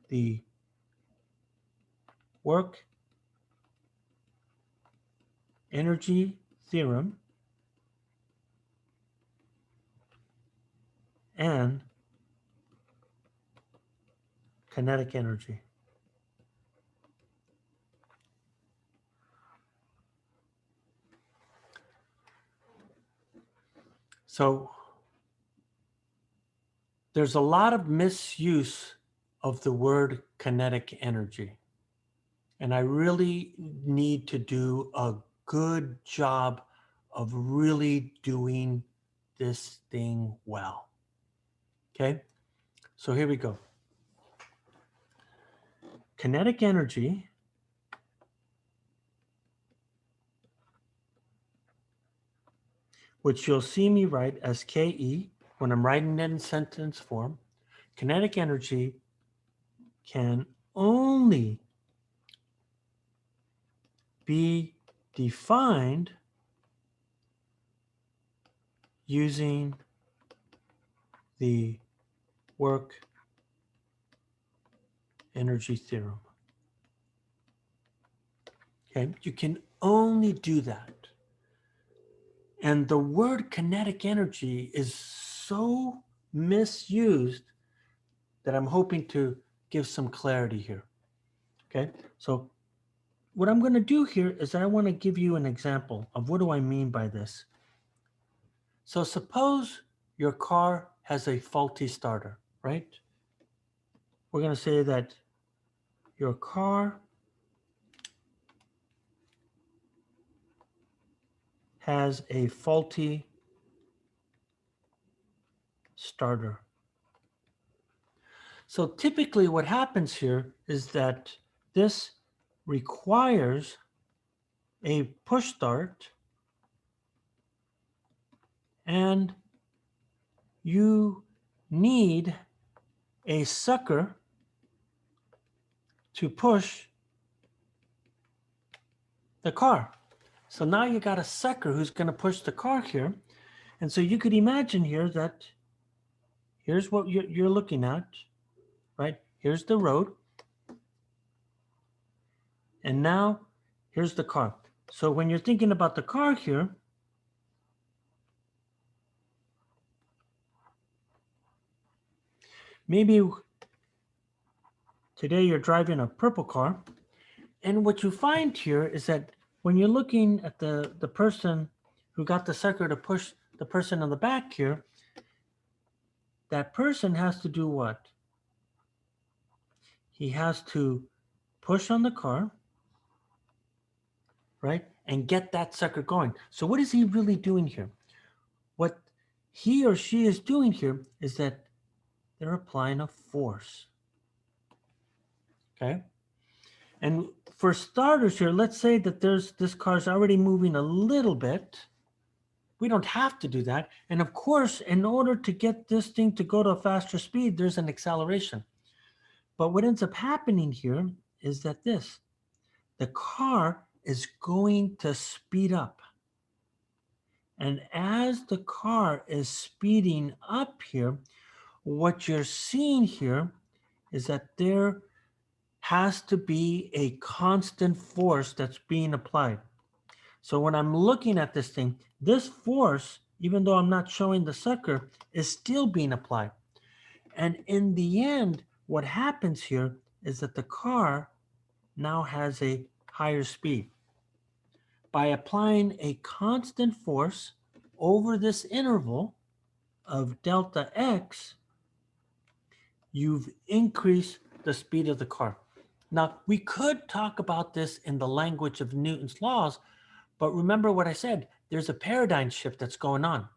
the work energy theorem and kinetic energy. So there's a lot of misuse of the word kinetic energy. And I really need to do a good job of really doing this thing well. Okay, so here we go. Kinetic energy which you'll see me write as KE when I'm writing it in sentence form. Kinetic energy can only be defined using the work energy theorem. Okay, you can only do that. And the word kinetic energy is so misused that I'm hoping to give some clarity here. Okay, so what I'm going to do here is I want to give you an example of what do I mean by this. So suppose your car has a faulty starter, right? We're going to say that your car has a faulty starter. So typically what happens here is that this requires a push start and you need a sucker to push the car. So now you got a sucker who's going to push the car here. And so you could imagine here that here's what you're looking at, right? Here's the road. And now here's the car. So when you're thinking about the car here, maybe today you're driving a purple car. And what you find here is that when you're looking at the person who got the sucker to push the person on the back here, that person has to do what? He has to push on the car, right? And get that sucker going. So what is he really doing here? What he or she is doing here is that they're applying a force. Okay. And for starters here, let's say that this car's already moving a little bit. We don't have to do that. And of course, in order to get this thing to go to a faster speed, there's an acceleration. But what ends up happening here is that the car is going to speed up. And as the car is speeding up here, what you're seeing here is that there has to be a constant force that's being applied. So when I'm looking at this thing, this force, even though I'm not showing the sucker, is still being applied. And in the end, what happens here is that the car now has a higher speed. By applying a constant force over this interval of delta x, you've increased the speed of the car. Now, we could talk about this in the language of Newton's laws, but remember what I said, there's a paradigm shift that's going on.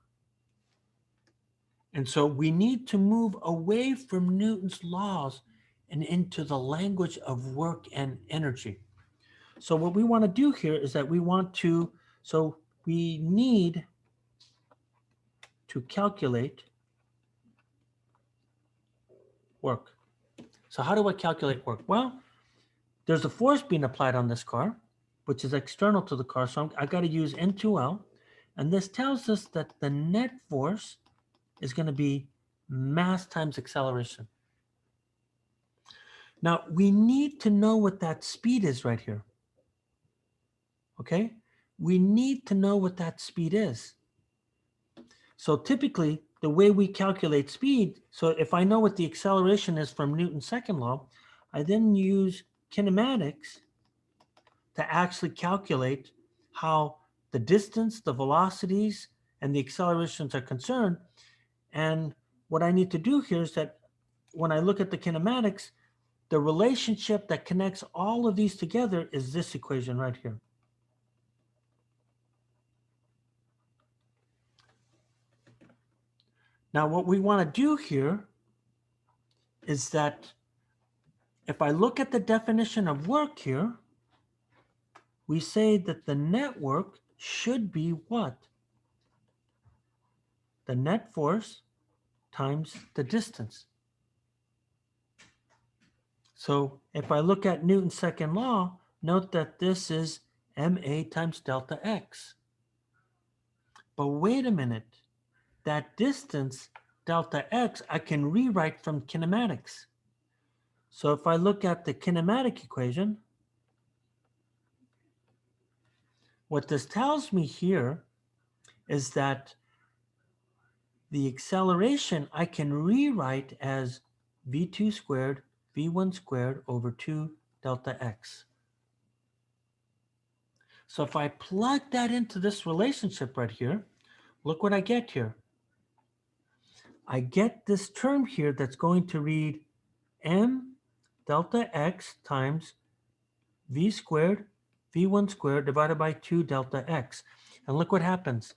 And so we need to move away from Newton's laws and into the language of work and energy. So what we want to do here is that we need to calculate work. So how do I calculate work? Well, there's a force being applied on this car, which is external to the car. So I got to use N2L. And this tells us that the net force is going to be mass times acceleration. Now, we need to know what that speed is right here. Okay? We need to know what that speed is. So typically, the way we calculate speed, so if I know what the acceleration is from Newton's second law, I then use kinematics to actually calculate how the distance, the velocities, and the accelerations are concerned. And what I need to do here is that when I look at the kinematics, the relationship that connects all of these together is this equation right here. Now, what we want to do here is that if I look at the definition of work here, we say that the network should be what? The net force times the distance. So if I look at Newton's second law, note that this is ma times delta x. But wait a minute, that distance, delta x, I can rewrite from kinematics. So if I look at the kinematic equation, what this tells me here is that the acceleration I can rewrite as v2 squared, v1 squared over 2 delta x. So if I plug that into this relationship right here, look what I get here. I get this term here that's going to read m delta x times v squared, v1 squared divided by 2 delta x. And look what happens.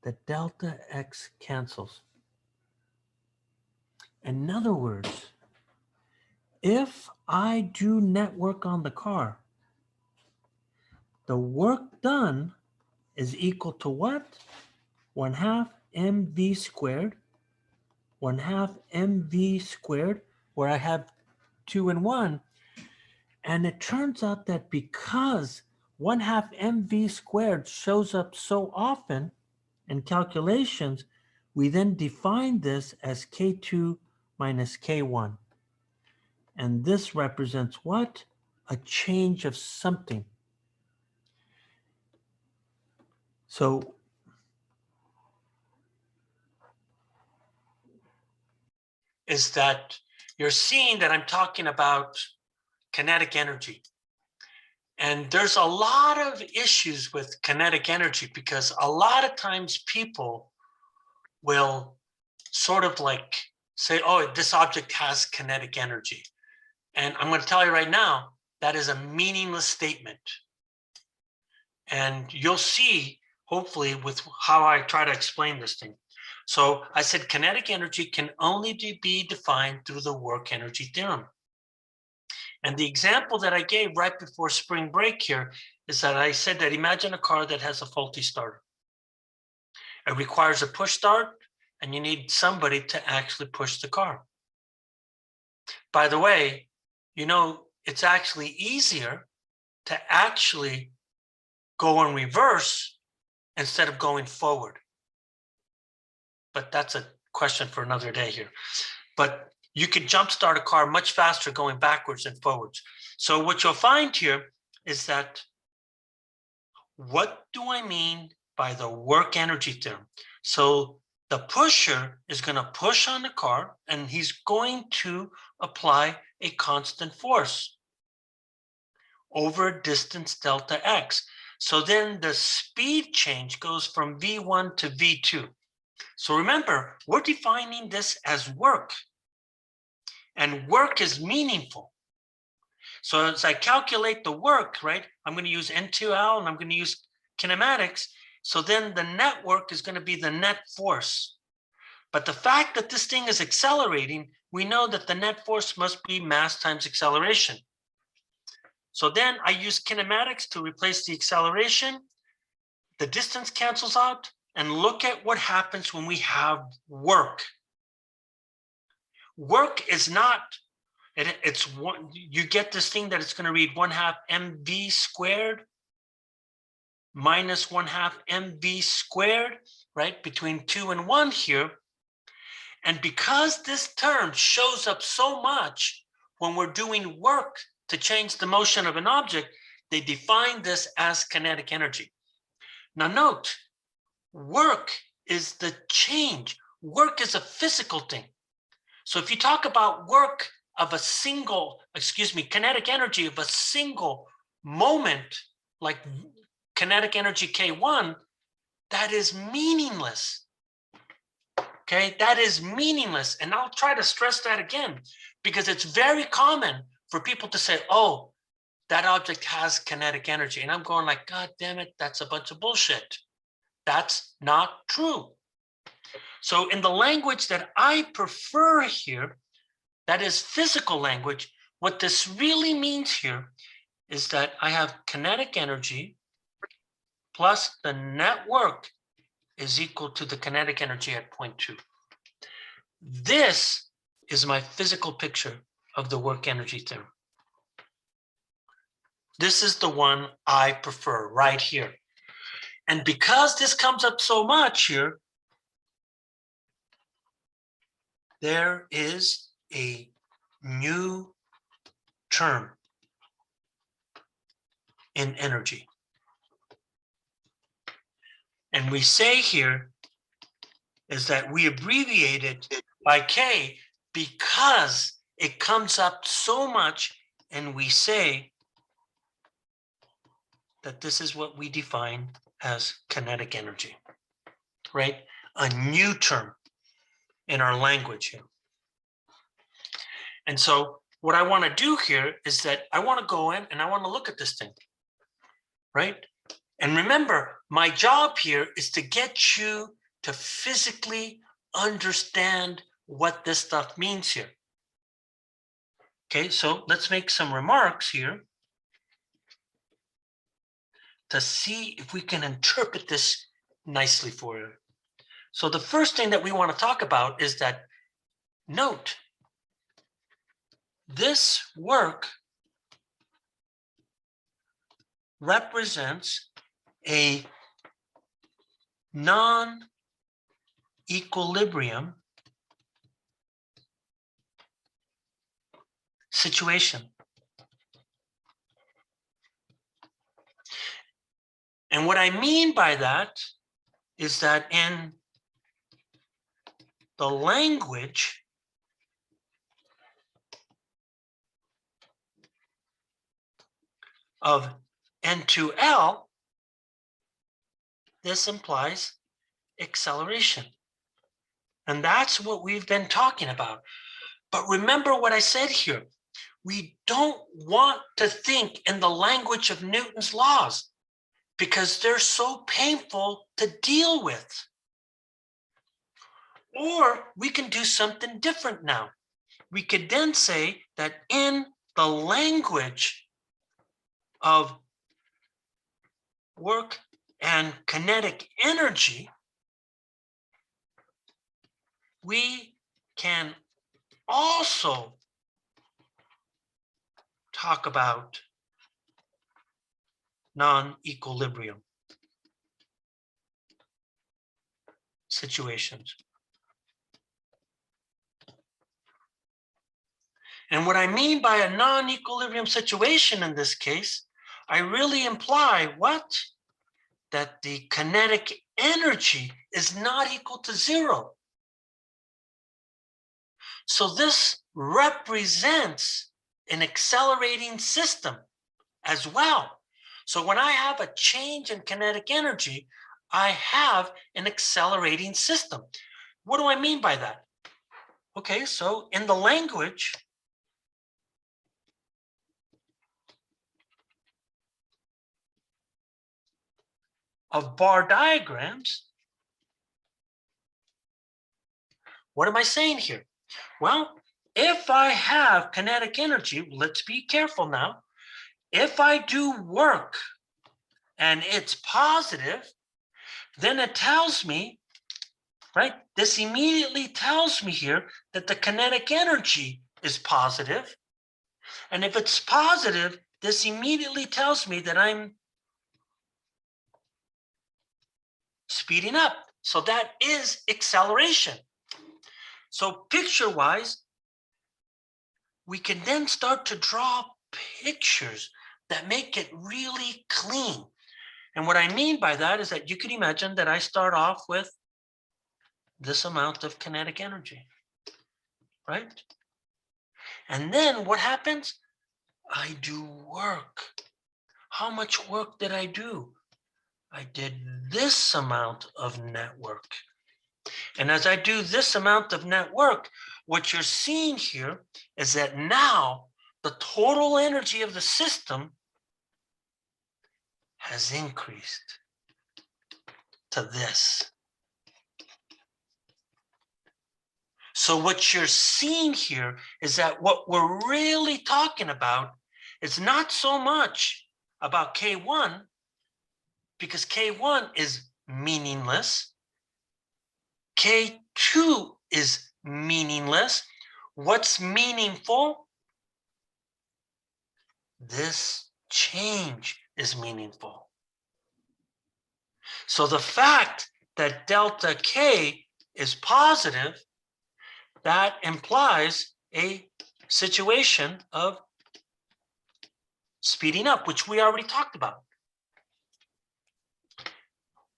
The delta x cancels. In other words, if I do net work on the car, the work done is equal to what? 1/2 mv squared, 1/2 mv squared, where I have 2 and 1. And it turns out that because 1/2 mv squared shows up so often in calculations, we then define this as K2 minus K1. And this represents what? A change of something. So is that you're seeing that I'm talking about kinetic energy. And there's a lot of issues with kinetic energy because a lot of times people will sort of like say, oh, this object has kinetic energy. And I'm going to tell you right now, that is a meaningless statement. And you'll see, hopefully, with how I try to explain this thing. So I said kinetic energy can only be defined through the work energy theorem. And the example that I gave right before spring break here is that I said that imagine a car that has a faulty starter. It requires a push start, and you need somebody to actually push the car. By the way, you know, it's actually easier to actually go in reverse instead of going forward. But that's a question for another day here. But you can jumpstart a car much faster going backwards and forwards. So what you'll find here is that what do I mean by the work energy theorem? So the pusher is going to push on the car and he's going to apply a constant force over a distance delta x. So then the speed change goes from v1 to v2. So remember, we're defining this as work. And work is meaningful. So as I calculate the work, right, I'm going to use N2L and I'm going to use kinematics. So then the net work is going to be the net force. But the fact that this thing is accelerating, we know that the net force must be mass times acceleration. So then I use kinematics to replace the acceleration. The distance cancels out. And look at what happens when we have work. Work is not, it's one, you get this thing that it's going to read 1/2 mv squared minus 1/2 mv squared, right? Between 2 and 1 here. And because this term shows up so much, when we're doing work to change the motion of an object, they define this as kinetic energy. Now note, work is the change. Work is a physical thing. So if you talk about work of a single, kinetic energy of a single moment, like kinetic energy K1, that is meaningless. Okay, that is meaningless. And I'll try to stress that again, because it's very common for people to say, oh, that object has kinetic energy. And I'm going like, God damn it, that's a bunch of bullshit. That's not true. So in the language that I prefer here, that is physical language, what this really means here is that I have kinetic energy plus the net work is equal to the kinetic energy at point 2. This is my physical picture of the work energy theorem. This is the one I prefer right here. And because this comes up so much here, there is a new term in energy. And we say here is that we abbreviate it by K because it comes up so much, and we say that this is what we define as kinetic energy, right? A new term in our language here. And so what I want to do here is that I want to go in and I want to look at this thing, right? And remember, my job here is to get you to physically understand what this stuff means here. Okay, so let's make some remarks here to see if we can interpret this nicely for you. So the first thing that we want to talk about is that, note, this work represents a non-equilibrium situation. And what I mean by that is that in the language of N2L, this implies acceleration. And that's what we've been talking about. But remember what I said here. We don't want to think in the language of Newton's laws because they're so painful to deal with. Or we can do something different now. We could then say that in the language of work and kinetic energy, we can also talk about non-equilibrium situations. And what I mean by a non-equilibrium situation in this case, I really imply what? That the kinetic energy is not equal to 0. So this represents an accelerating system as well. So when I have a change in kinetic energy, I have an accelerating system. What do I mean by that? Okay, so in the language of bar diagrams, what am I saying here? Well, if I have kinetic energy, let's be careful now. If I do work and it's positive, then it tells me, right? This immediately tells me here that the kinetic energy is positive. And if it's positive, this immediately tells me that I'm speeding up. So that is acceleration. So picture-wise, we can then start to draw pictures that make it really clean. And what I mean by that is that you can imagine that I start off with this amount of kinetic energy, right? And then what happens? I do work. How much work did I do? I did this amount of network. And as I do this amount of network, what you're seeing here is that now the total energy of the system has increased to this. So what you're seeing here is that what we're really talking about is not so much about K1, because K1 is meaningless. K2 is meaningless. What's meaningful? This change is meaningful. So the fact that delta K is positive, that implies a situation of speeding up, which we already talked about.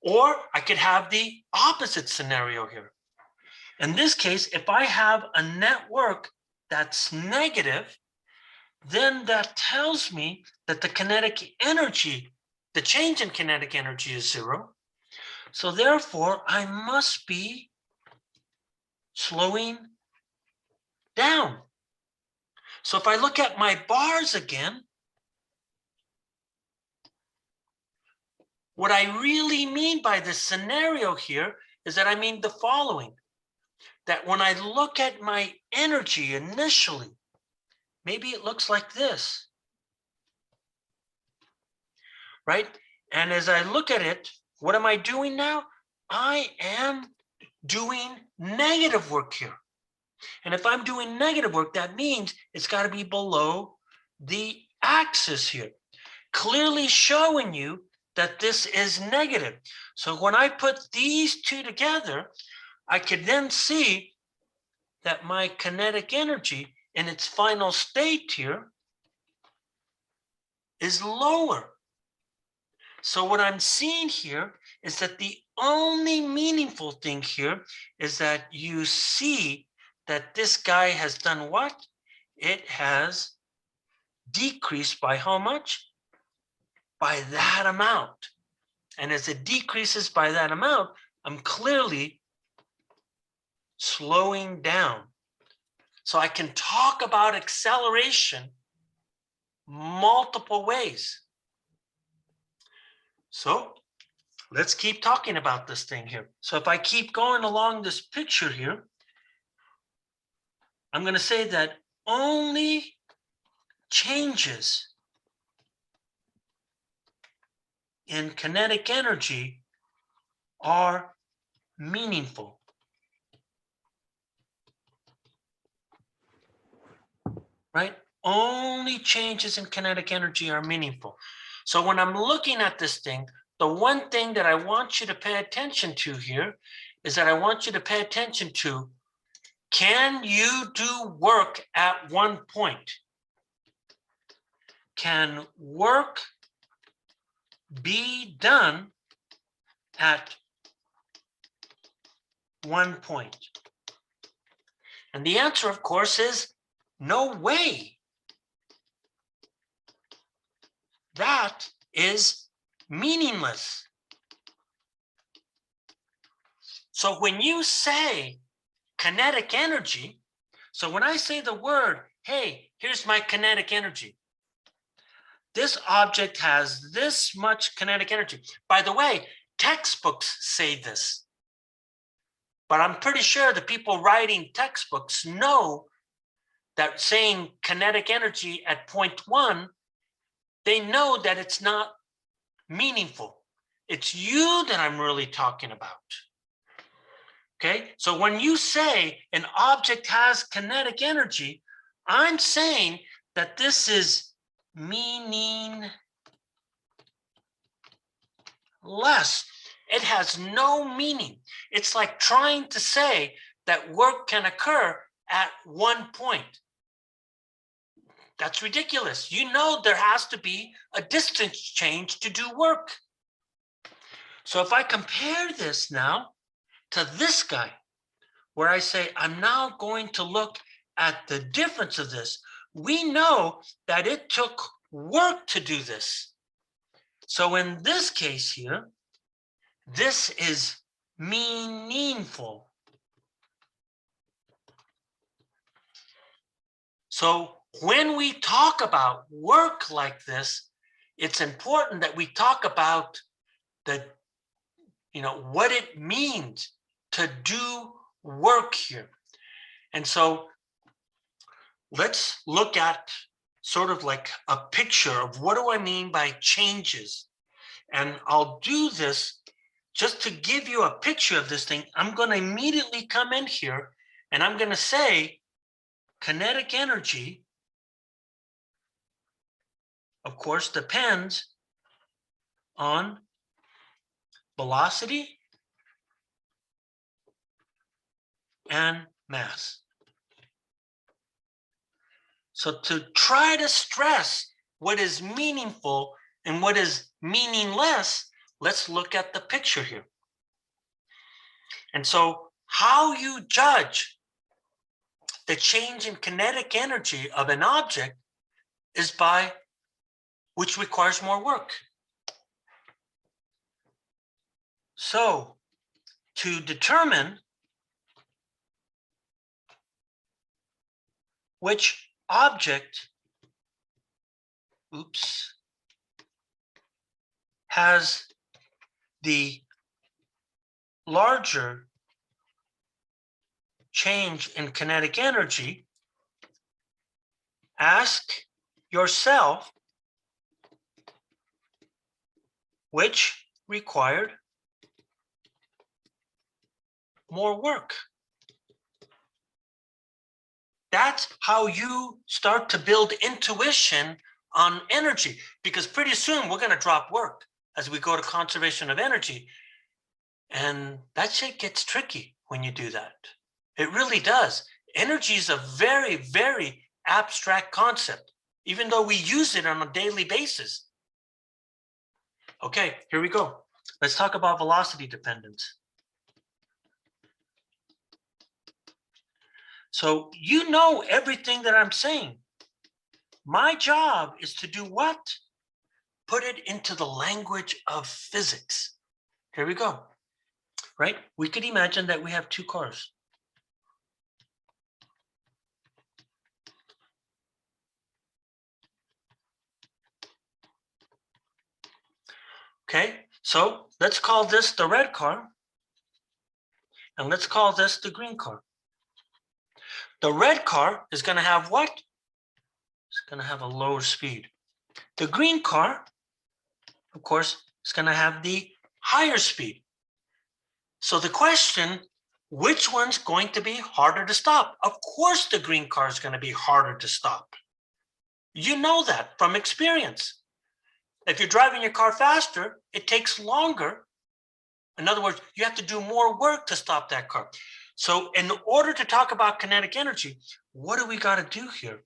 Or I could have the opposite scenario here. In this case, if I have a network that's negative, then that tells me that the kinetic energy, the change in kinetic energy is zero. So therefore, I must be slowing down. So if I look at my bars again, what I really mean by this scenario here is that I mean the following, that when I look at my energy initially, maybe it looks like this, right? And as I look at it, what am I doing now? I am doing negative work here. And if I'm doing negative work, that means it's got to be below the axis here, clearly showing you that this is negative. So when I put these two together, I could then see that my kinetic energy in its final state here is lower. So what I'm seeing here is that the only meaningful thing here is that you see that this guy has done what? It has decreased by how much? By that amount. And as it decreases by that amount, I'm clearly slowing down. So I can talk about acceleration multiple ways. So let's keep talking about this thing here. So if I keep going along this picture here, I'm going to say that only changes in kinetic energy are meaningful. Right? Only changes in kinetic energy are meaningful. So when I'm looking at this thing, the one thing that I want you to pay attention to here is that I want you to pay attention to, can you do work at one point? Can work be done at one point? And the answer, of course, is no way. That is meaningless. So when you say kinetic energy, so when I say the word, hey, here's my kinetic energy, this object has this much kinetic energy. By the way, textbooks say this, but I'm pretty sure the people writing textbooks know that saying kinetic energy at point one, they know that it's not meaningful. It's you that I'm really talking about. Okay, so when you say an object has kinetic energy, I'm saying that this is meaningless. It has no meaning. It's like trying to say that work can occur at one point. That's ridiculous. You know there has to be a distance change to do work. So if I compare this now to this guy, where I say I'm now going to look at the difference of this, we know that it took work to do this. So in this case here, this is meaningful. So when we talk about work like this, it's important that we talk about what it means to do work here. And so let's look at sort of like a picture of what do I mean by changes. And I'll do this just to give you a picture of this thing. I'm going to immediately come in here and I'm going to say kinetic energy, of course, depends on velocity and mass. So to try to stress what is meaningful and what is meaningless, let's look at the picture here. And so how you judge the change in kinetic energy of an object is by which requires more work. So to determine which object, has the larger change in kinetic energy, ask yourself which required more work. That's how you start to build intuition on energy, because pretty soon we're going to drop work as we go to conservation of energy. And that shit gets tricky when you do that. It really does. Energy is a very, very abstract concept, even though we use it on a daily basis. Okay, here we go. Let's talk about velocity dependence. So you know everything that I'm saying. My job is to do what? Put it into the language of physics. Here we go. Right? We could imagine that we have two cars. Okay, so let's call this the red car. And let's call this the green car. The red car is going to have what? It's going to have a lower speed. The green car, of course, is going to have the higher speed. So the question, which one's going to be harder to stop? Of course, the green car is going to be harder to stop. You know that from experience. If you're driving your car faster, it takes longer. In other words, you have to do more work to stop that car. So in order to talk about kinetic energy, what do we got to do here?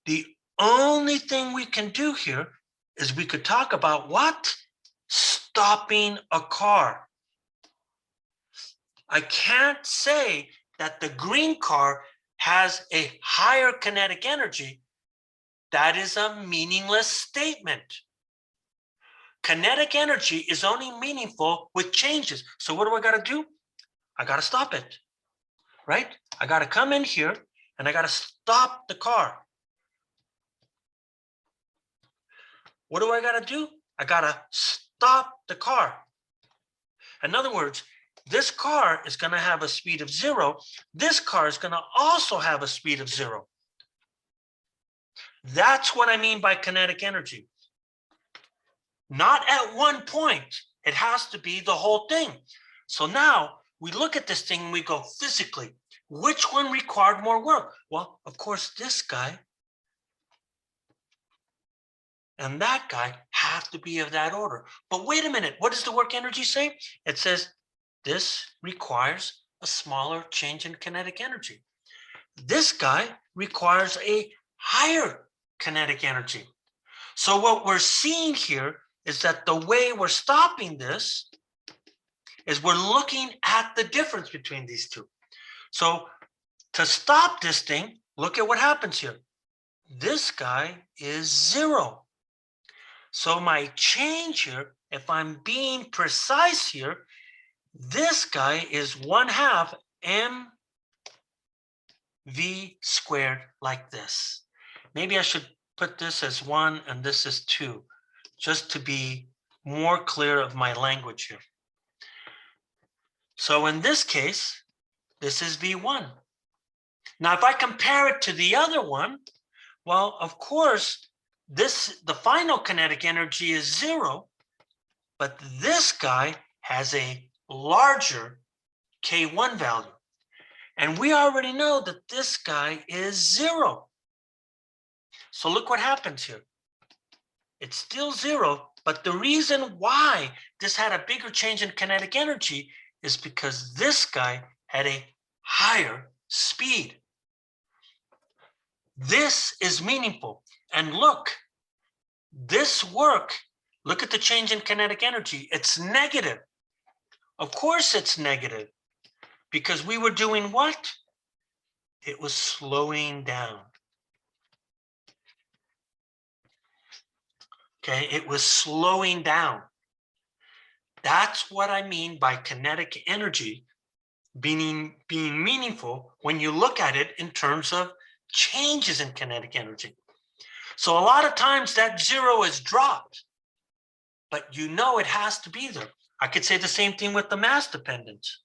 The only thing we can do here is we could talk about what? Stopping a car. I can't say that the green car has a higher kinetic energy. That is a meaningless statement. Kinetic energy is only meaningful with changes. So what do I got to do? I got to stop it, right? I got to come in here and I got to stop the car. What do I got to do? I got to stop the car. In other words, this car is going to have a speed of 0. This car is going to also have a speed of 0. That's what I mean by kinetic energy. Not at one point. It has to be the whole thing. So now we look at this thing and we go physically, which one required more work? Well, of course, this guy and that guy have to be of that order. But wait a minute, what does the work energy say? It says this requires a smaller change in kinetic energy. This guy requires a higher kinetic energy. So what we're seeing here is that the way we're stopping this is we're looking at the difference between these two. So to stop this thing, look at what happens here. This guy is 0. So my change here, if I'm being precise here, this guy is 1/2 mv squared like this. Maybe I should put this as 1 and this is 2, just to be more clear of my language here. So in this case, this is V1. Now, if I compare it to the other one, well, of course, the final kinetic energy is 0, but this guy has a larger K1 value. And we already know that this guy is 0. So look what happens here. It's still 0, but the reason why this had a bigger change in kinetic energy is because this guy had a higher speed. This is meaningful. And look, this work, look at the change in kinetic energy. It's negative. Of course it's negative, because we were doing what? It was slowing down. Okay, it was slowing down. That's what I mean by kinetic energy being meaningful when you look at it in terms of changes in kinetic energy. So a lot of times that 0 is dropped, but you know it has to be there. I could say the same thing with the mass dependence.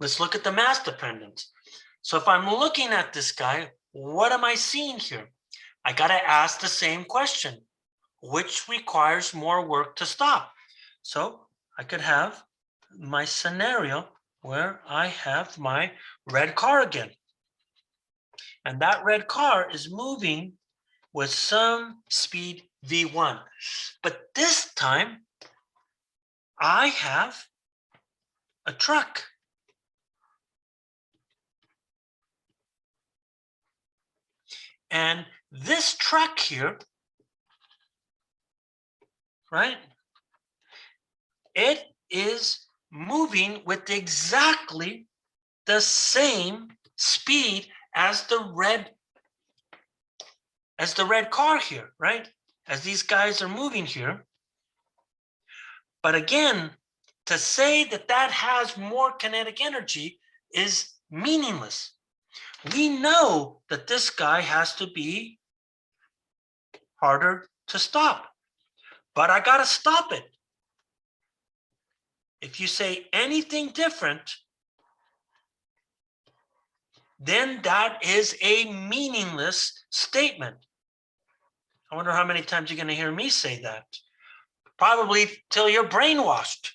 Let's look at the mass dependence. So if I'm looking at this guy, what am I seeing here? I got to ask the same question. Which requires more work to stop? So I could have my scenario where I have my red car again. And that red car is moving with some speed V1. But this time, I have a truck. And this truck here, right? It is moving with exactly the same speed as the red car here, right? As these guys are moving here. But again, to say that that has more kinetic energy is meaningless. We know that this guy has to be harder to stop, but I got to stop it. If you say anything different, then that is a meaningless statement. I wonder how many times you're going to hear me say that. Probably till you're brainwashed.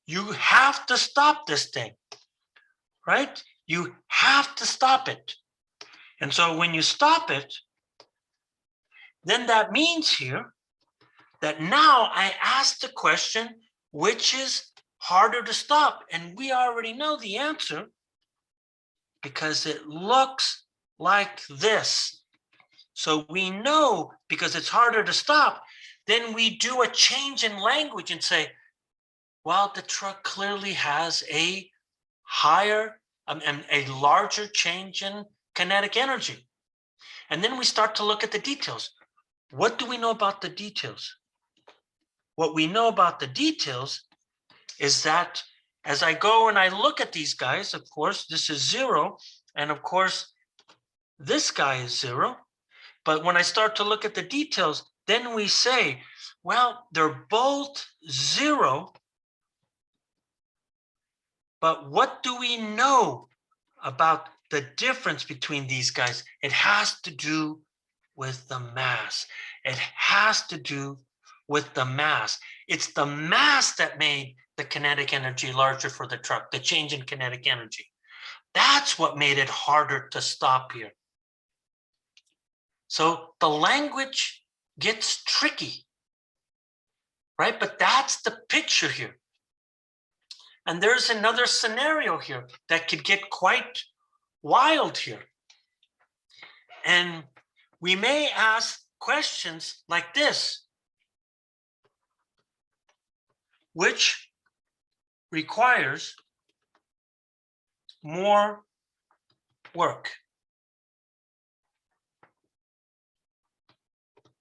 You have to stop this thing, right? You have to stop it. And so when you stop it, then that means here that now I ask the question, which is harder to stop? And we already know the answer because it looks like this. So we know because it's harder to stop, then we do a change in language and say, well, the truck clearly has a higher and a larger change in kinetic energy. And then we start to look at the details. What do we know about the details? What we know about the details is that as I go and I look at these guys, of course, this is 0. And of course, this guy is 0. But when I start to look at the details, then we say, well, they're both 0. But what do we know about the difference between these guys? It has to do with the mass. It has to do with the mass. It's the mass that made the kinetic energy larger for the truck, the change in kinetic energy. That's what made it harder to stop here. So the language gets tricky, right? But that's the picture here. And there's another scenario here that could get quite wild here. And we may ask questions like this, which requires more work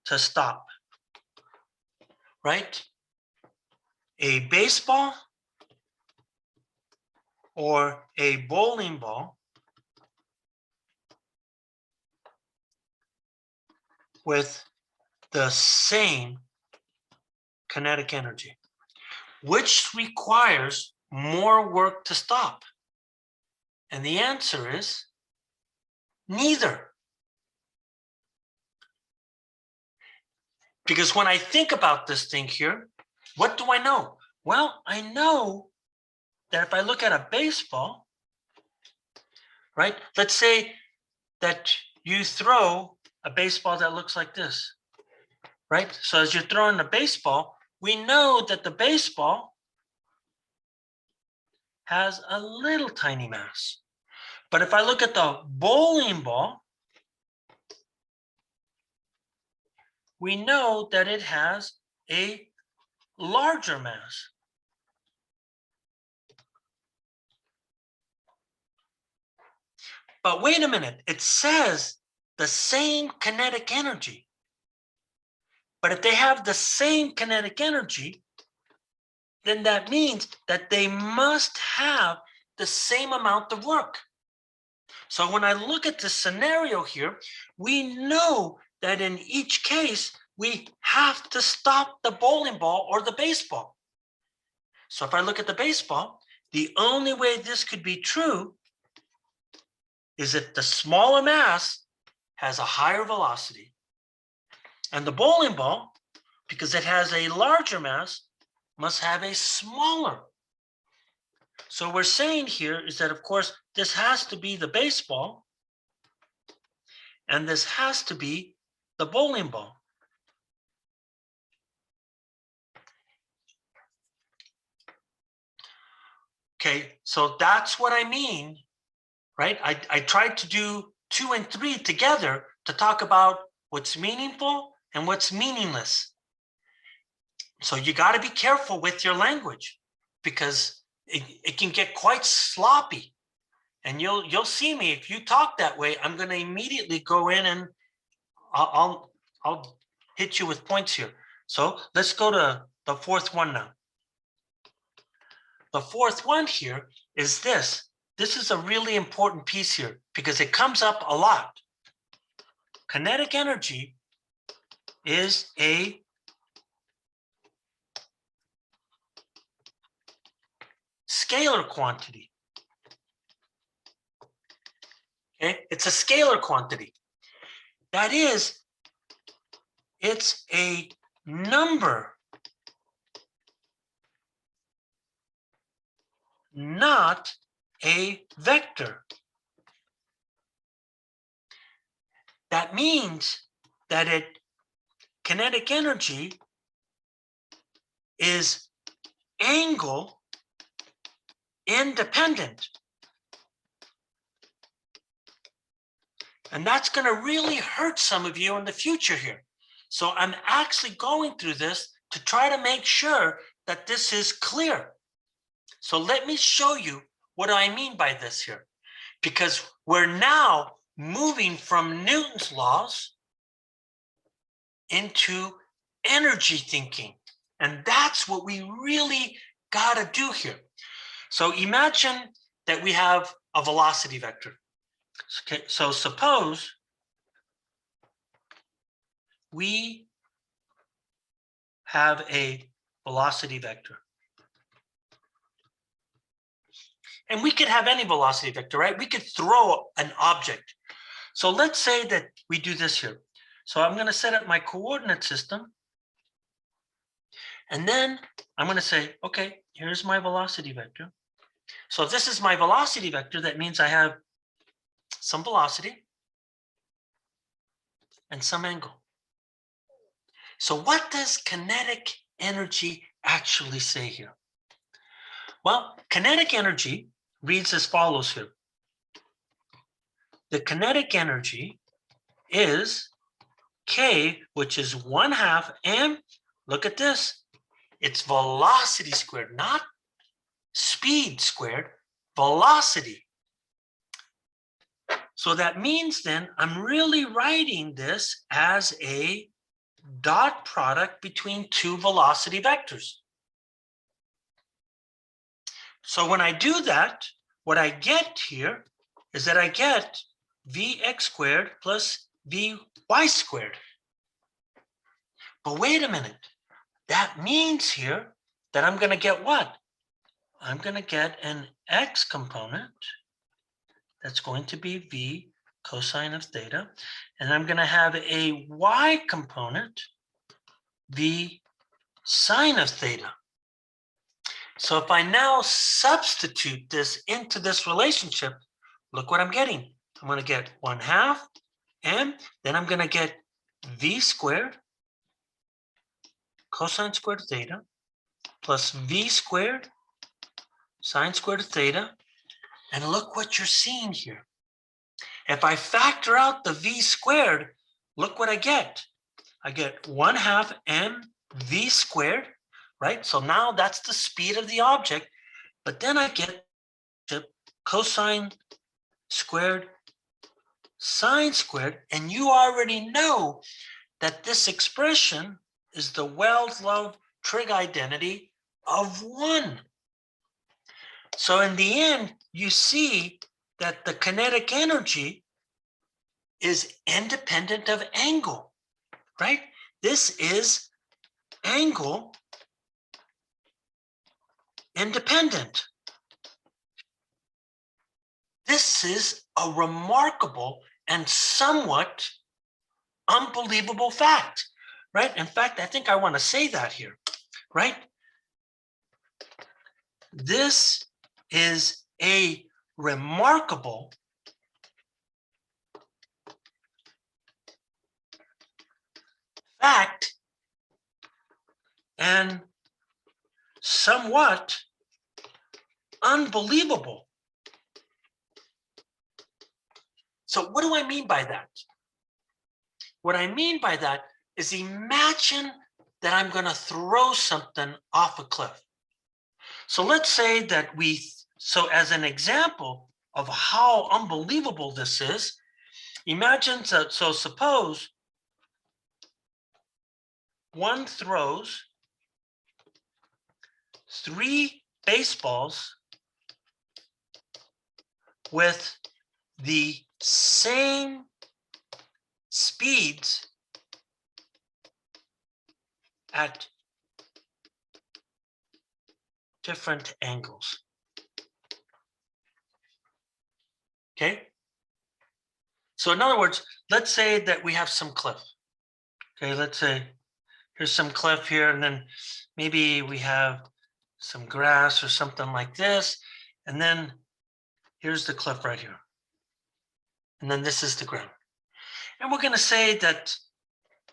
to stop, right? A baseball or a bowling ball with the same kinetic energy, which requires more work to stop? And the answer is neither. Because when I think about this thing here, what do I know? Well, I know that if I look at a baseball, right? Let's say that you throw a baseball that looks like this, right? So as you're throwing the baseball, we know that the baseball has a little tiny mass. But if I look at the bowling ball, we know that it has a larger mass. But wait a minute, it says the same kinetic energy. But if they have the same kinetic energy, then that means that they must have the same amount of work. So when I look at the scenario here, we know that in each case, we have to stop the bowling ball or the baseball. So if I look at the baseball, the only way this could be true is that the smaller mass has a higher velocity. And the bowling ball, because it has a larger mass, must have a smaller. So we're saying here is that, of course, this has to be the baseball, and this has to be the bowling ball. Okay, so that's what I mean, right? I tried to do 2 and 3 together to talk about what's meaningful and what's meaningless. So you got to be careful with your language, because it can get quite sloppy. And you'll see me if you talk that way. I'm going to immediately go in and I'll hit you with points here. So let's go to the fourth one now. The fourth one here is this. This is a really important piece here because it comes up a lot. Kinetic energy is a scalar quantity. Okay, it's a scalar quantity. That is, it's a number, not a vector. That means that kinetic energy is angle independent. And that's going to really hurt some of you in the future here. So I'm actually going through this to try to make sure that this is clear. So let me show you what I mean by this here, because we're now moving from Newton's laws into energy thinking. And that's what we really got to do here. So imagine that we have a velocity vector. Okay, so suppose we have a velocity vector. And we could have any velocity vector, right? We could throw an object. So let's say that we do this here. So I'm going to set up my coordinate system. And then I'm going to say, okay, here's my velocity vector. So if this is my velocity vector, that means I have some velocity and some angle. So what does kinetic energy actually say here? Well, kinetic energy reads as follows here. The kinetic energy is K, which is 1/2 m. Look at this. It's velocity squared, not speed squared, velocity. So that means then I'm really writing this as a dot product between two velocity vectors. So when I do that, what I get here is that I get Vx squared plus Vy squared. But wait a minute. That means here that I'm going to get what? I'm going to get an x component that's going to be V cosine of theta. And I'm going to have a y component, V sine of theta. So if I now substitute this into this relationship, look what I'm getting. I'm going to get 1/2 m, then I'm going to get V squared cosine squared of theta plus V squared sine squared of theta. And look what you're seeing here. If I factor out the V squared, look what I get. I get 1/2 mv squared, right? So now that's the speed of the object, but then I get cosine squared sine squared, and you already know that this expression is the well-loved trig identity of 1. So in the end, you see that the kinetic energy is independent of angle, right? This is angle independent. This is a remarkable and somewhat unbelievable fact, right? In fact, I think I want to say that here, right? This is a remarkable fact and somewhat unbelievable. So what do I mean by that? What I mean by that is imagine that I'm going to throw something off a cliff. So let's say that so as an example of how unbelievable this is, imagine, so suppose one throws 3 baseballs with the same speeds at different angles. Okay? So in other words, let's say that we have some cliff. Okay, let's say here's some cliff here, and then maybe we have some grass or something like this, and then here's the cliff right here. And then this is the ground. And we're going to say that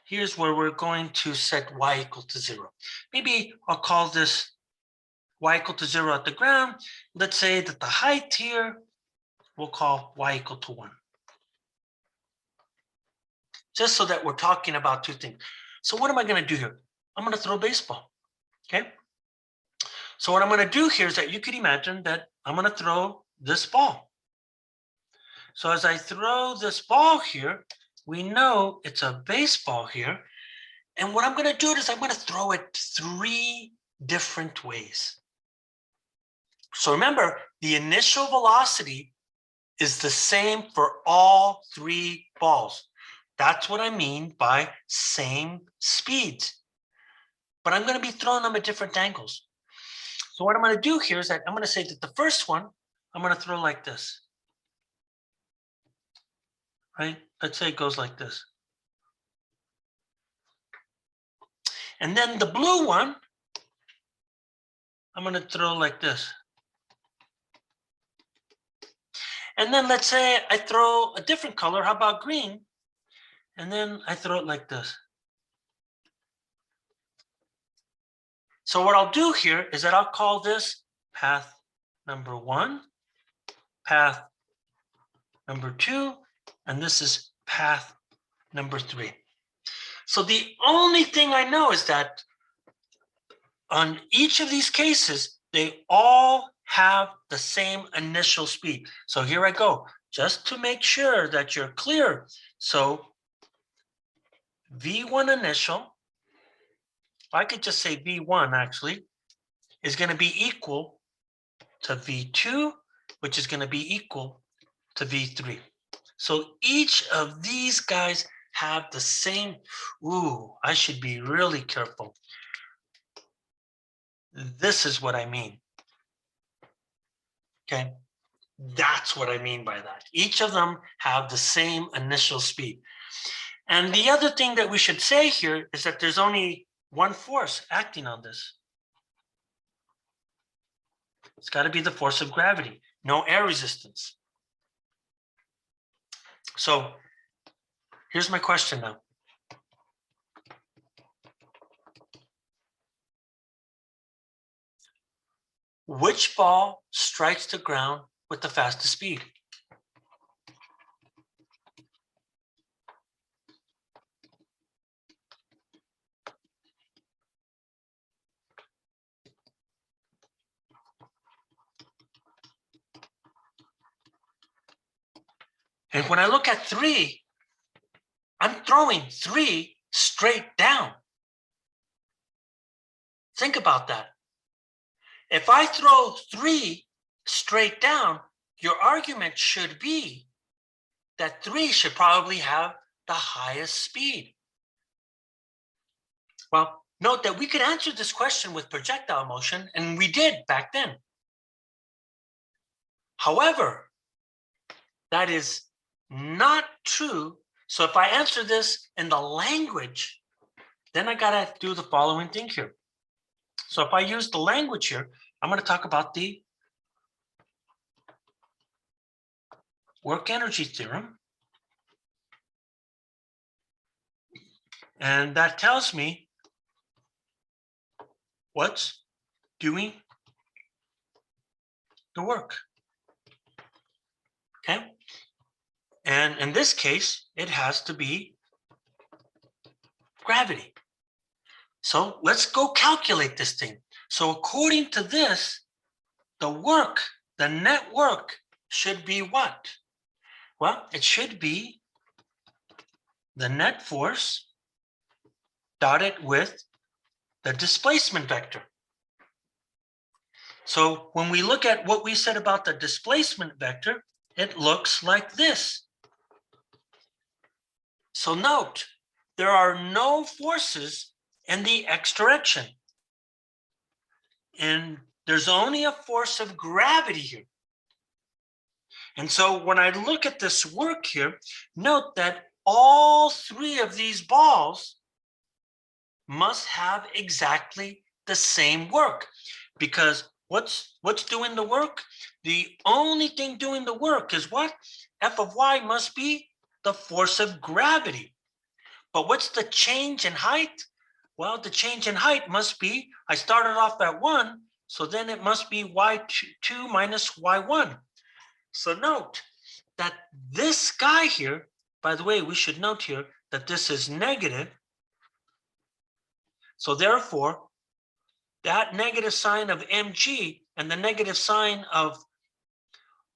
here's where we're going to set y equal to 0. Maybe I'll call this y equal to 0 at the ground. Let's say that the height here we'll call y equal to 1. Just so that we're talking about two things. So what am I going to do here? I'm going to throw a baseball. Okay. So what I'm going to do here is that you could imagine that I'm going to throw this ball. So as I throw this ball here, we know it's a baseball here. And what I'm going to do is I'm going to throw it 3 different ways. So remember, the initial velocity is the same for all 3 balls. That's what I mean by same speeds. But I'm going to be throwing them at different angles. So what I'm going to do here is that I'm going to say that the first one, I'm going to throw like this. Right? Let's say it goes like this. And then the blue one, I'm going to throw like this. And then let's say I throw a different color. How about green? And then I throw it like this. So what I'll do here is that I'll call this path number 1, path number 2, and this is path number 3. So the only thing I know is that on each of these cases, they all have the same initial speed. So here I go, just to make sure that you're clear. So V1 initial, I could just say V1 actually, is going to be equal to V2, which is going to be equal to V3. So each of these guys have the same, ooh, I should be really careful. This is what I mean. Okay, that's what I mean by that. Each of them have the same initial speed. And the other thing that we should say here is that there's only one force acting on this. It's got to be the force of gravity, no air resistance. So here's my question now. Which ball strikes the ground with the fastest speed? And when I look at 3, I'm throwing 3 straight down. Think about that. If I throw 3 straight down, your argument should be that 3 should probably have the highest speed. Well, note that we could answer this question with projectile motion, and we did back then. However, that is not true. So if I answer this in the language, then I gotta do the following thing here. So if I use the language here, I'm going to talk about the work energy theorem. And that tells me what's doing the work. Okay. And in this case, it has to be gravity. So let's go calculate this thing. So according to this, the work, the net work should be what? Well, it should be the net force dotted with the displacement vector. So when we look at what we said about the displacement vector, it looks like this. So note, there are no forces in the x direction. And there's only a force of gravity here. And so when I look at this work here, note that all 3 of these balls must have exactly the same work, because what's doing the work? The only thing doing the work is what? F of y must be the force of gravity. But what's the change in height? Well, the change in height must be, I started off at 1, so then it must be y2 minus y1. So note that this guy here, by the way, we should note here that this is negative. So therefore, that negative sign of mg and the negative sign of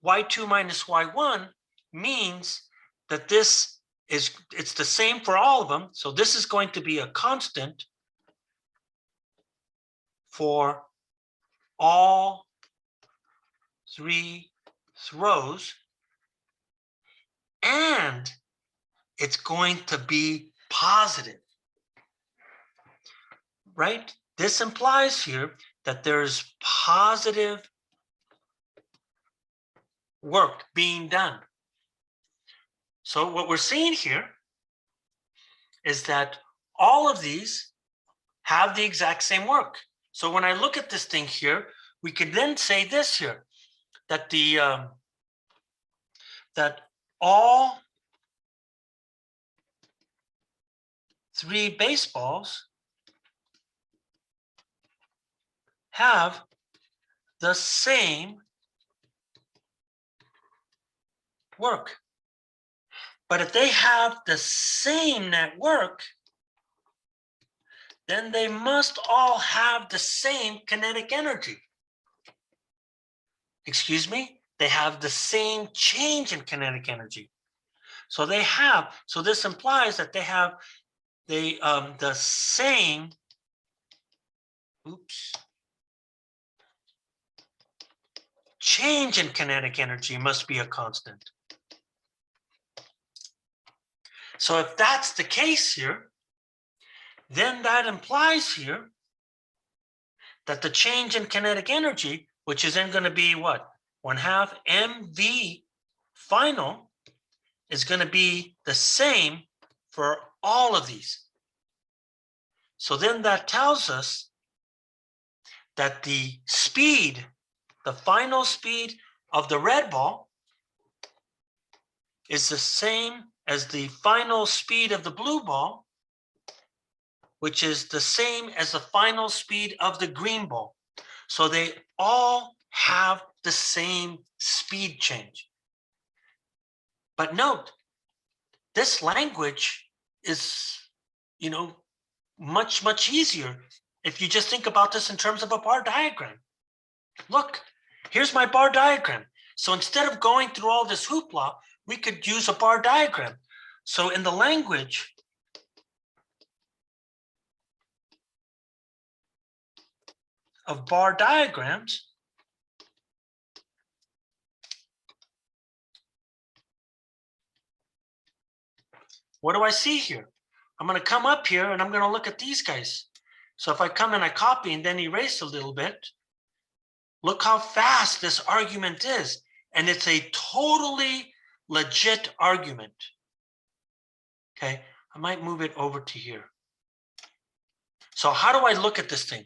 y2 minus y1 means that this is, it's the same for all of them. So this is going to be a constant for all 3 throws, and it's going to be positive, right? This implies here that there's positive work being done. So what we're seeing here is that all of these have the exact same work. So when I look at this thing here, we could then say this here, that the that all 3 baseballs have the same work. But if they have the same net work, then they must all have the same kinetic energy. Excuse me? They have the same change in kinetic energy. So this implies that they have the same, change in kinetic energy must be a constant. So if that's the case here, then that implies here that the change in kinetic energy, which is then going to be what? 1/2 mv final, is going to be the same for all of these. So then that tells us that the speed, the final speed of the red ball, is the same as the final speed of the blue ball, which is the same as the final speed of the green ball. So they all have the same speed change. But note, this language is, much, much easier if you just think about this in terms of a bar diagram. Look, here's my bar diagram. So instead of going through all this hoopla, we could use a bar diagram. So in the language of bar diagrams, what do I see here? I'm going to come up here and I'm going to look at these guys. So if I come and I copy and then erase a little bit, look how fast this argument is. And it's a totally legit argument. Okay, I might move it over to here. So how do I look at this thing?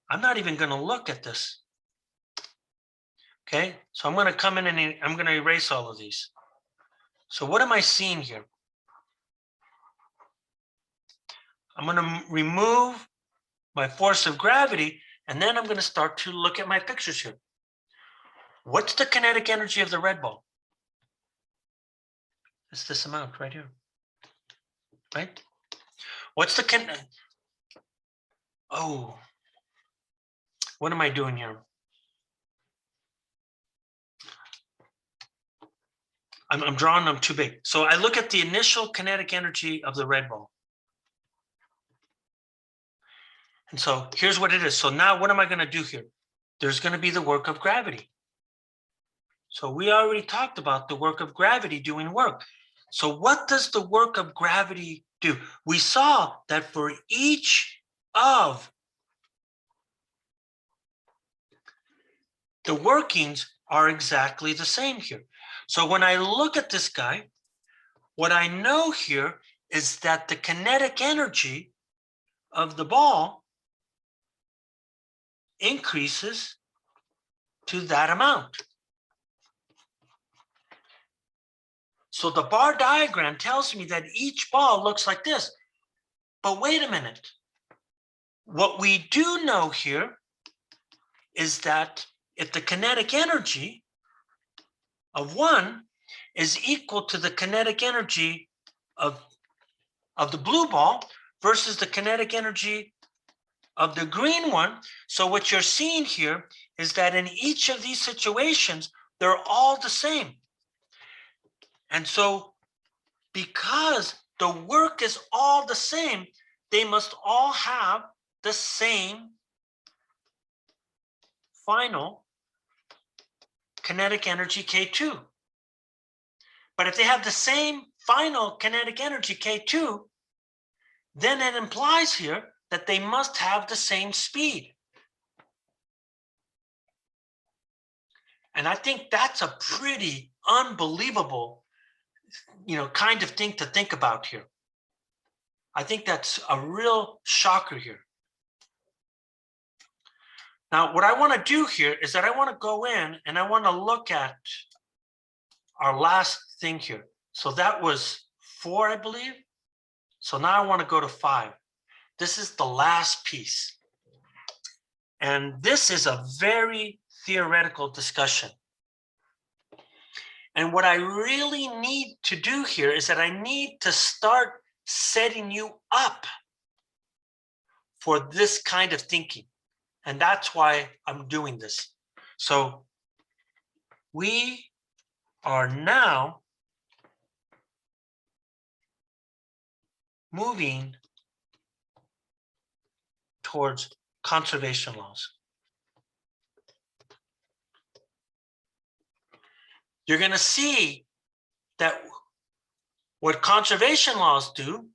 I'm not even going to look at this. Okay, so I'm going to come in and I'm going to erase all of these. So what am I seeing here? I'm going to remove my force of gravity, and then I'm going to start to look at my pictures here. What's the kinetic energy of the red ball? It's this amount right here, right? What's the Oh, what am I doing here? I'm drawing them too big. So I look at the initial kinetic energy of the red ball. And so here's what it is. So now what am I going to do here? There's going to be the work of gravity. So we already talked about the work of gravity doing work. So what does the work of gravity do? We saw that for each of the workings are exactly the same here. So when I look at this guy, what I know here is that the kinetic energy of the ball increases to that amount. So the bar diagram tells me that each ball looks like this. But wait a minute. What we do know here is that if the kinetic energy of one is equal to the kinetic energy of the blue ball versus the kinetic energy of the green one, so what you're seeing here is that in each of these situations, they're all the same. And so because the work is all the same, they must all have the same final kinetic energy K2. But if they have the same final kinetic energy K2, then it implies here that they must have the same speed. And I think that's a pretty unbelievable, kind of thing to think about here. I think that's a real shocker here. Now, what I want to do here is that I want to go in and I want to look at our last thing here. So that was 4, I believe. So now I want to go to 5. This is the last piece. And this is a very theoretical discussion. And what I really need to do here is that I need to start setting you up for this kind of thinking. And that's why I'm doing this. So we are now moving towards conservation laws. You're going to see that what conservation laws do,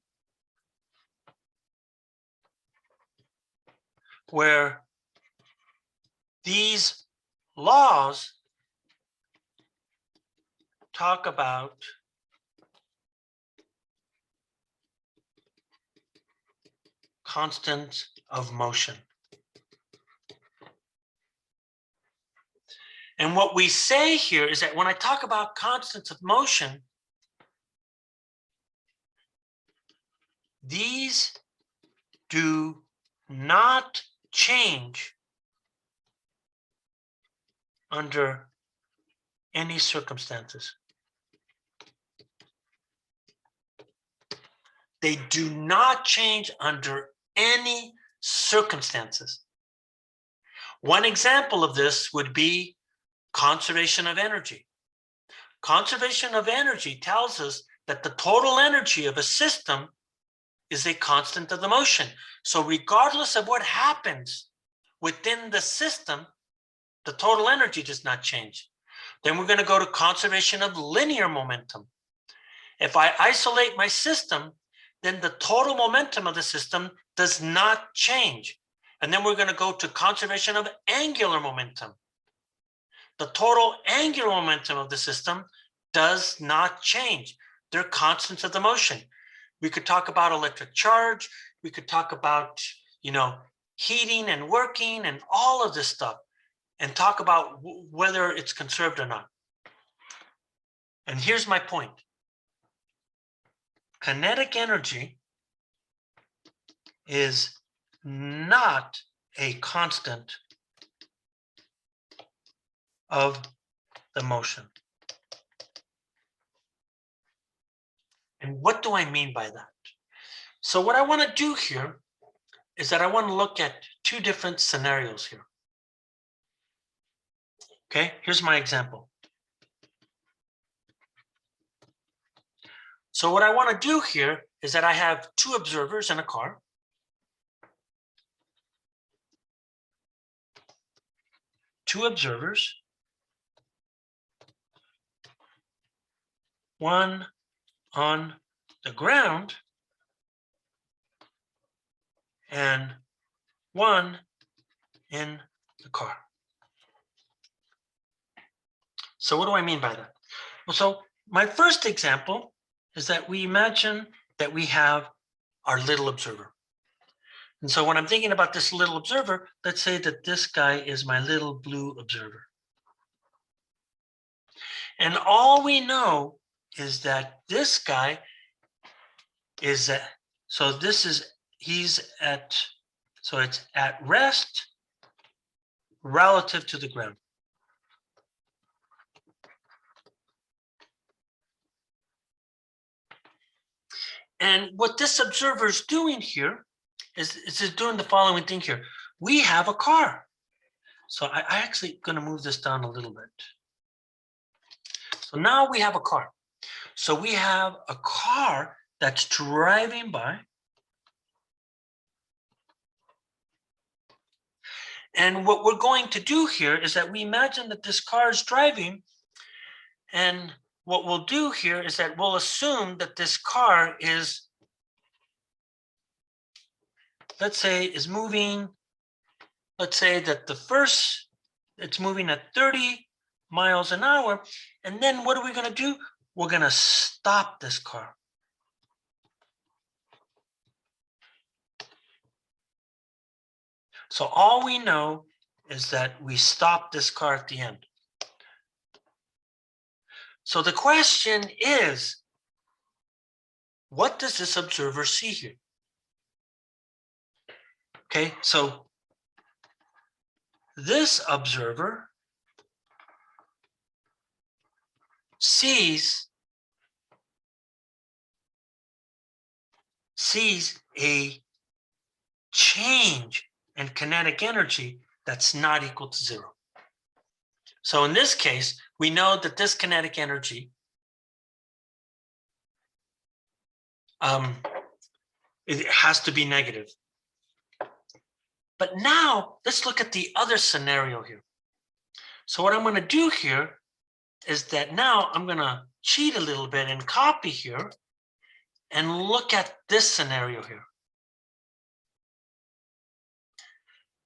where these laws talk about constants of motion. And what we say here is that when I talk about constants of motion, these do not change under any circumstances. They do not change under any circumstances. One example of this would be conservation of energy. Conservation of energy tells us that the total energy of a system is a constant of the motion. So regardless of what happens within the system, the total energy does not change. Then we're going to go to conservation of linear momentum. If I isolate my system, then the total momentum of the system does not change. And then we're going to go to conservation of angular momentum. The total angular momentum of the system does not change. They're constants of the motion. We could talk about electric charge. We could talk about, heating and working and all of this stuff, and talk about whether it's conserved or not. And here's my point. Kinetic energy is not a constant of the motion. And what do I mean by that? So what I want to do here is that I want to look at two different scenarios here. Okay, here's my example. So what I want to do here is that I have two observers in a car. Two observers. One on the ground and one in the car. So what do I mean by that? Well, so my first example is that we imagine that we have our little observer. And so when I'm thinking about this little observer, let's say that this guy is my little blue observer. And all we know is that this guy is at, so this is, he's at, so it's at rest relative to the ground. And what this observer is doing here is doing the following thing here. We have a car. So I actually going to move this down a little bit. So now we have a car. So we have a car that's driving by. And what we're going to do here is that we imagine that this car is driving. And what we'll do here is that we'll assume that this car is, let's say, is moving. Let's say that the first, it's moving at 30 miles an hour. And then what are we going to do? We're going to stop this car. So all we know is that we stop this car at the end. So the question is, what does this observer see here? Okay, so this observer sees a change in kinetic energy that's not equal to zero. So in this case, we know that this kinetic energy it has to be negative. But now let's look at the other scenario here. So what I'm going to do here is that now I'm going to cheat a little bit and copy here and look at this scenario here.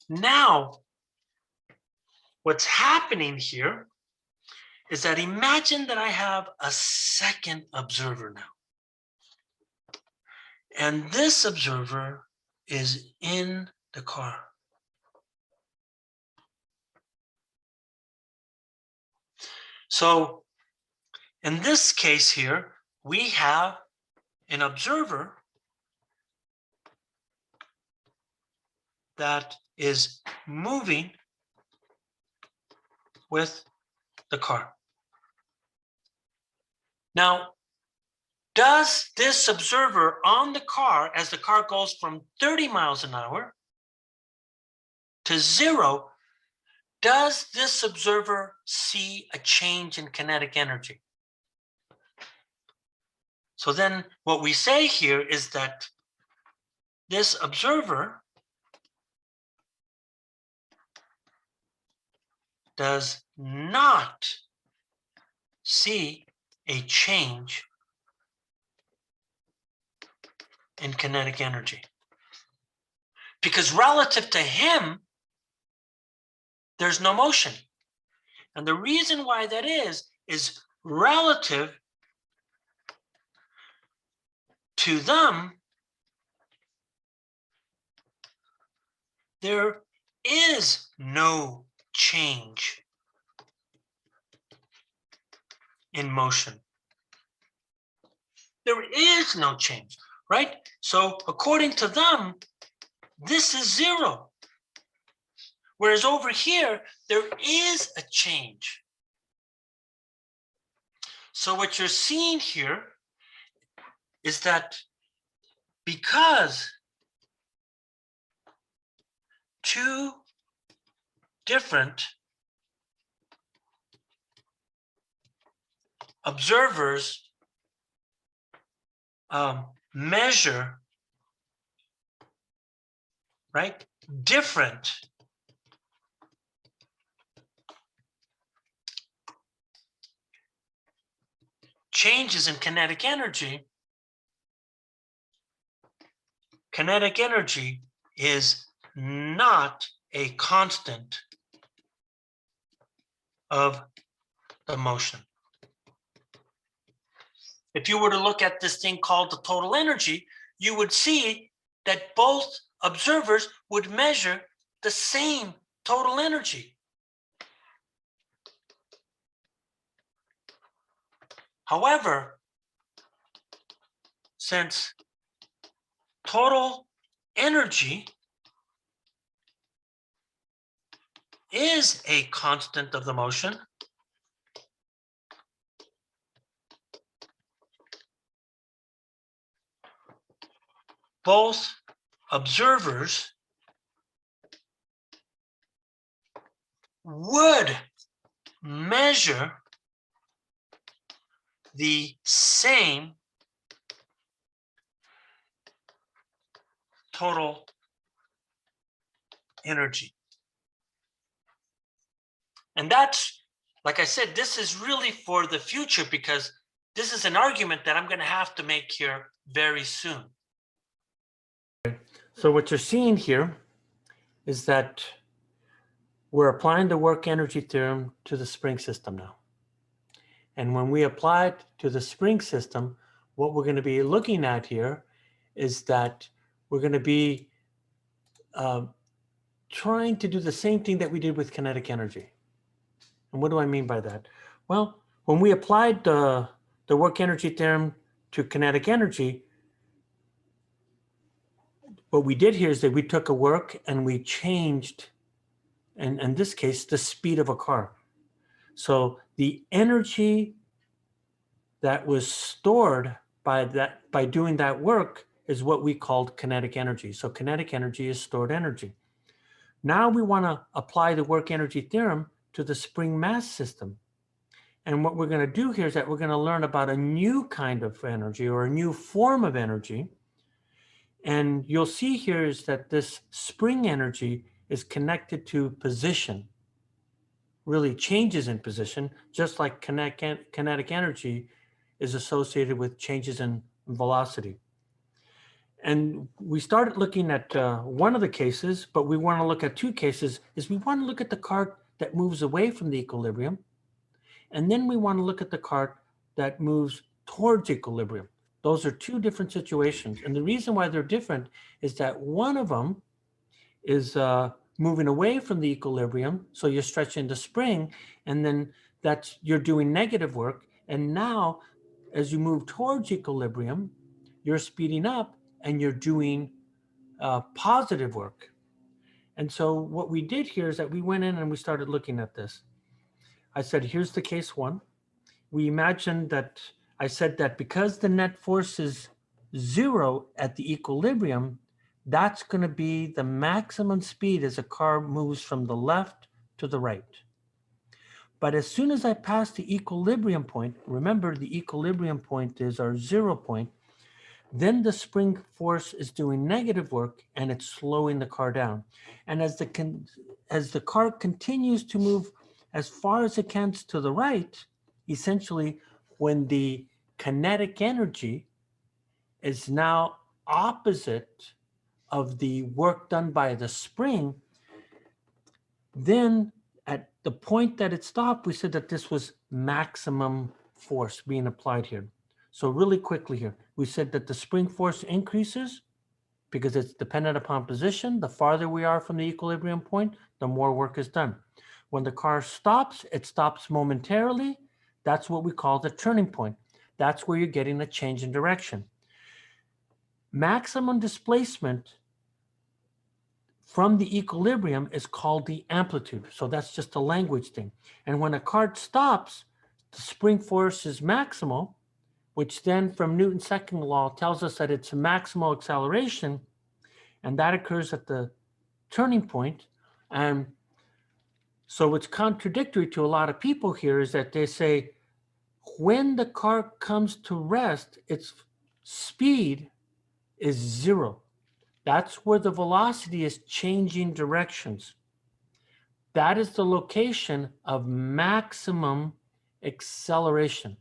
Now, what's happening here is that imagine that I have a second observer now. And this observer is in the car. So in this case here, we have an observer that is moving with the car. Now, does this observer on the car, as the car goes from 30 miles an hour to 0, does this observer see a change in kinetic energy? So then what we say here is that this observer does not see a change in kinetic energy. Because relative to him, there's no motion. And the reason why that is relative to them, there is no change in motion. There is no change, right? So according to them, this is 0. Whereas over here, there is a change. So what you're seeing here is that because two different observers measure, right, different changes in kinetic energy, kinetic energy is not a constant of the motion. If you were to look at this thing called the total energy, you would see that both observers would measure the same total energy. However, since total energy is a constant of the motion, both observers would measure the same total energy. And that's, like I said, this is really for the future because this is an argument that I'm going to have to make here very soon. So what you're seeing here is that we're applying the work energy theorem to the spring system now. And when we apply it to the spring system, what we're going to be looking at here is that we're going to be trying to do the same thing that we did with kinetic energy. And what do I mean by that? Well, when we applied the work energy theorem to kinetic energy, what we did here is that we took a work and we changed, and in this case, the speed of a car. So the energy that was stored by doing that work is what we called kinetic energy. So kinetic energy is stored energy. Now we want to apply the work energy theorem to the spring mass system. And what we're going to do here is that we're going to learn about a new kind of energy or a new form of energy. And you'll see here is that this spring energy is connected to position, really changes in position, just like kinetic energy is associated with changes in velocity. And we started looking at one of the cases, but we want to look at two cases. Is we want to look at the cart that moves away from the equilibrium, and then we want to look at the cart that moves towards equilibrium. Those are two different situations. And the reason why they're different is that one of them is moving away from the equilibrium. So you're stretching the spring, and then you're doing negative work. And now, as you move towards equilibrium, you're speeding up and you're doing positive work. And so what we did here is that we went in and we started looking at this. I said, here's the case one. We imagined that I said that because the net force is 0 at the equilibrium, that's going to be the maximum speed as a car moves from the left to the right. But as soon as I pass the equilibrium point, remember the equilibrium point is our 0 point, then the spring force is doing negative work and it's slowing the car down. And as the car continues to move as far as it can to the right, essentially when the kinetic energy is now opposite of the work done by the spring, then at the point that it stopped, we said that this was maximum force being applied here. So really quickly here, we said that the spring force increases because it's dependent upon position. The farther we are from the equilibrium point, the more work is done. When the car stops, it stops momentarily. That's what we call the turning point. That's where you're getting a change in direction. Maximum displacement from the equilibrium is called the amplitude. So that's just a language thing. And when a cart stops, the spring force is maximal, which then from Newton's second law tells us that it's maximal acceleration, and that occurs at the turning point. And so what's contradictory to a lot of people here is that they say when the car comes to rest, its speed is 0. That's where the velocity is changing directions. That is the location of maximum acceleration.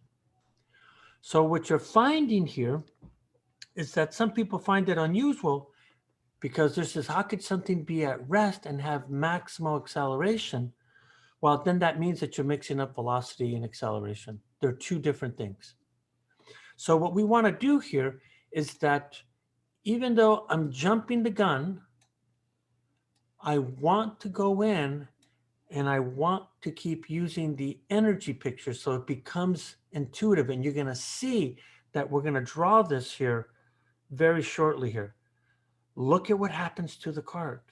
So what you're finding here is that some people find it unusual because this is, how could something be at rest and have maximal acceleration? Well, then that means that you're mixing up velocity and acceleration. They're two different things. So what we want to do here is that even though I'm jumping the gun, I want to go in and I want to keep using the energy picture so it becomes intuitive. And you're going to see that we're going to draw this here very shortly here. Look at what happens to the cart.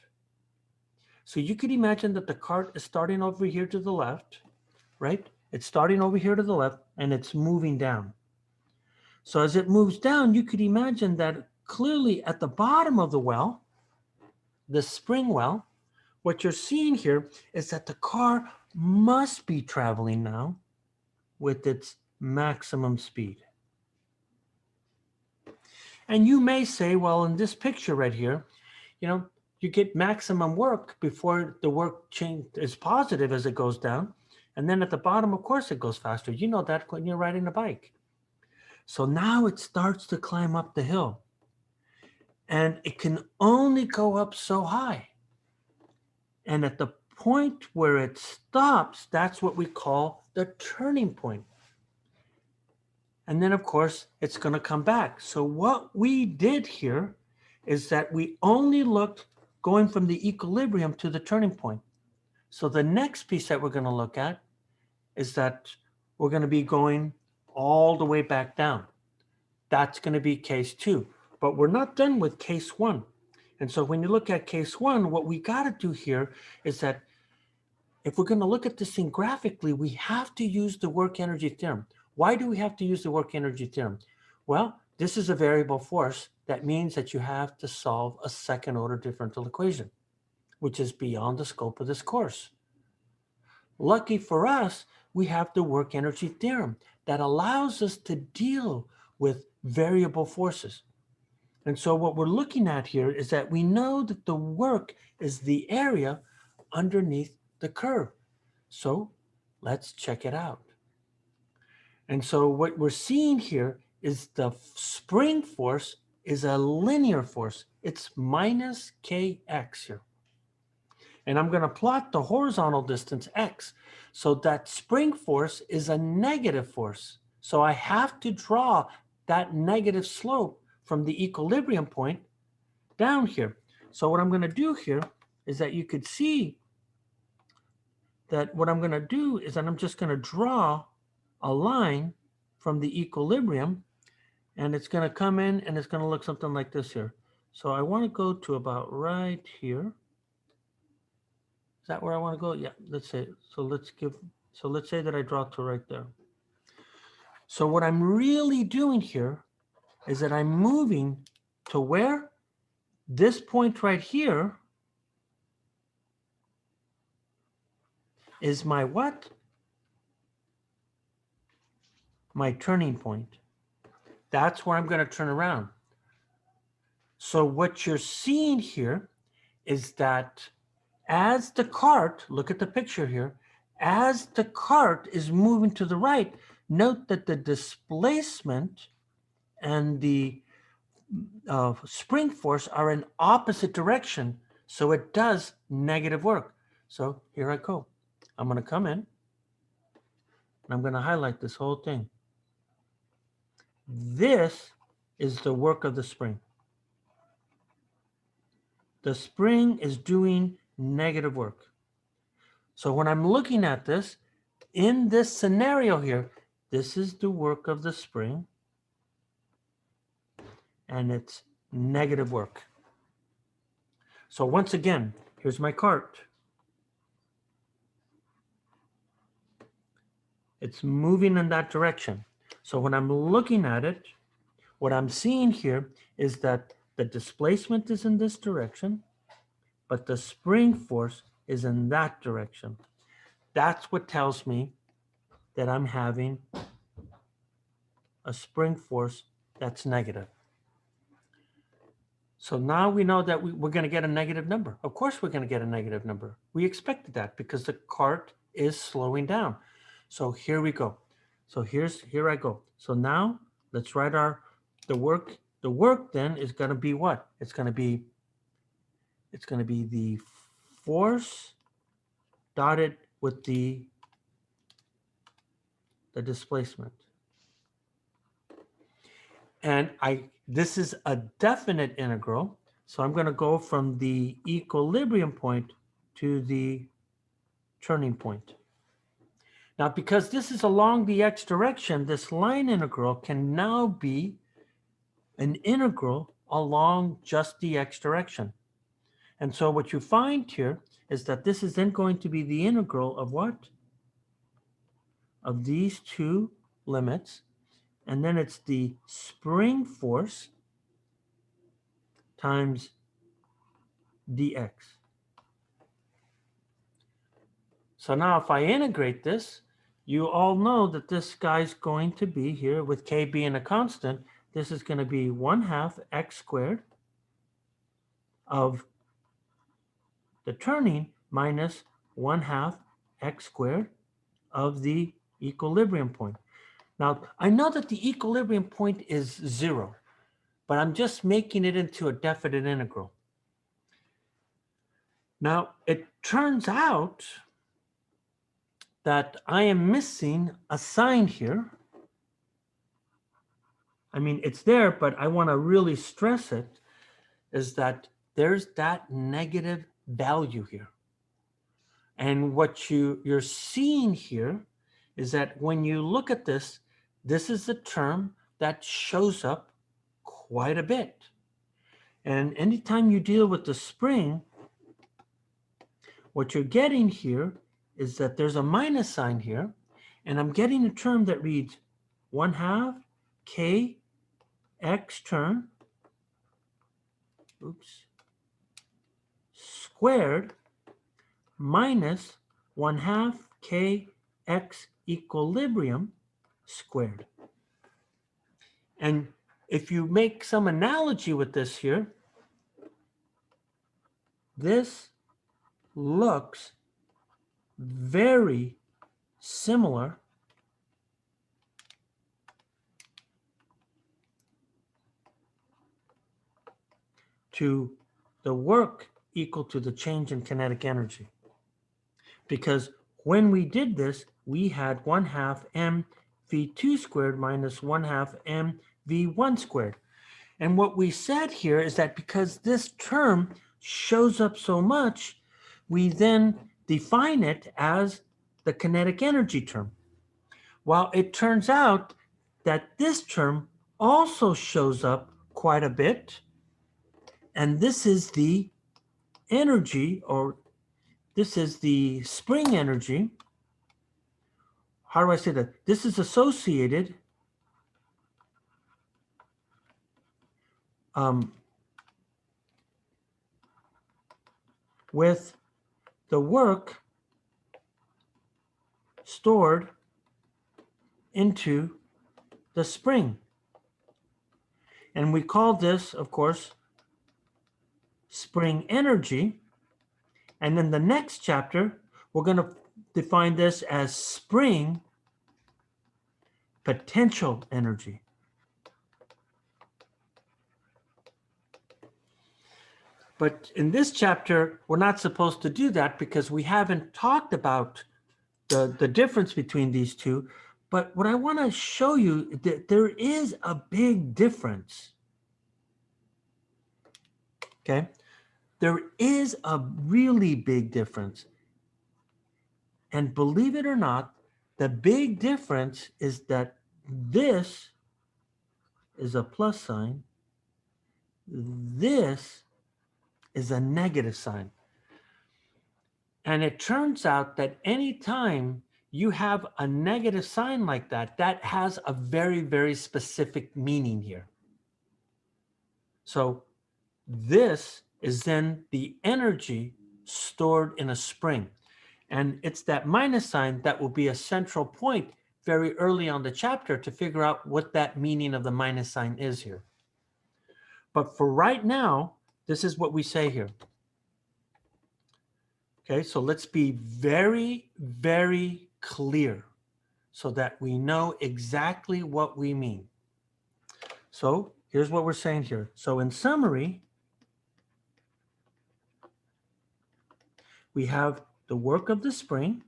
So you could imagine that the cart is starting over here to the left, right? It's starting over here to the left and it's moving down. So as it moves down, you could imagine that clearly at the bottom of the well, the spring well, what you're seeing here is that the car must be traveling now with its maximum speed. And you may say, well, in this picture right here, you get maximum work before the work change is positive as it goes down. And then at the bottom, of course, it goes faster. You know that when you're riding a bike. So now it starts to climb up the hill. And it can only go up so high. And at the point where it stops, that's what we call the turning point. And then, of course, it's going to come back. So what we did here is that we only looked going from the equilibrium to the turning point. So the next piece that we're going to look at is that we're going to be going all the way back down. That's going to be case 2. But we're not done with case 1. And so when you look at case 1, what we got to do here is that if we're going to look at this thing graphically, we have to use the work energy theorem. Why do we have to use the work energy theorem? Well, this is a variable force. That means that you have to solve a second order differential equation, which is beyond the scope of this course. Lucky for us, we have the work energy theorem that allows us to deal with variable forces. And so what we're looking at here is that we know that the work is the area underneath the curve. So let's check it out. And so what we're seeing here is the spring force is a linear force. It's minus kx here. And I'm going to plot the horizontal distance x. So that spring force is a negative force. So I have to draw that negative slope from the equilibrium point down here. So what I'm going to do here is that you could see that what I'm going to do is that I'm just going to draw a line from the equilibrium, and it's going to come in and it's going to look something like this here. So I want to go to about right here. Is that where I want to go? Yeah, let's say. So let's say that I draw to right there. So what I'm really doing here is that I'm moving to where? This point right here is my what? My turning point. That's where I'm going to turn around. So what you're seeing here is that as the cart, look at the picture here, as the cart is moving to the right, note that the displacement and the spring force are in opposite direction, so it does negative work. So here I go. I'm going to come in, and I'm going to highlight this whole thing. This is the work of the spring. The spring is doing negative work. So when I'm looking at this, in this scenario here, this is the work of the spring, and it's negative work. So once again, here's my cart. It's moving in that direction. So when I'm looking at it, what I'm seeing here is that the displacement is in this direction, but the spring force is in that direction. That's what tells me that I'm having a spring force that's negative. So now we know that we're going to get a negative number. Of course, we're going to get a negative number. We expected that because the cart is slowing down. So here we go. So here I go. So now let's write the work. The work then is going to be what? It's going to be the force dotted with the displacement. And this is a definite integral. So I'm going to go from the equilibrium point to the turning point. Now, because this is along the x direction, this line integral can now be an integral along just the x direction. And so what you find here is that this is then going to be the integral of what? Of these two limits. And then it's the spring force times dx. So now if I integrate this, you all know that this guy's going to be here with k being a constant. This is going to be 1/2 x squared of the turning minus 1/2 x squared of the equilibrium point. Now, I know that the equilibrium point is 0, but I'm just making it into a definite integral. Now, it turns out that I am missing a sign here. I mean, it's there, but I want to really stress it, is that there's that negative value here. And what you're seeing here is that when you look at this, this is a term that shows up quite a bit. And anytime you deal with the spring, what you're getting here is that there's a minus sign here, and I'm getting a term that reads 1 half kx term, squared minus 1 half kx equilibrium squared. And if you make some analogy with this here, this looks very similar to the work equal to the change in kinetic energy. Because when we did this, we had 1 half mv2 squared minus 1 half mv1 squared. And what we said here is that because this term shows up so much, we then define it as the kinetic energy term. Well, it turns out that this term also shows up quite a bit, and this is the energy, or this is the spring energy. How do I say that? This is associated with the work stored into the spring. And we call this, of course, spring energy. And in the next chapter, we're going to define this as spring potential energy. But in this chapter, we're not supposed to do that because we haven't talked about the difference between these two. But what I want to show you, that there is a big difference. Okay? There is a really big difference. And believe it or not, the big difference is that this is a plus sign. This is a negative sign. And it turns out that anytime you have a negative sign like that, that has a very, very specific meaning here. So this is then the energy stored in a spring. And it's that minus sign that will be a central point very early on the chapter to figure out what that meaning of the minus sign is here. But for right now, this is what we say here. Okay, so let's be very, very clear so that we know exactly what we mean. So here's what we're saying here. So in summary, we have the work of the spring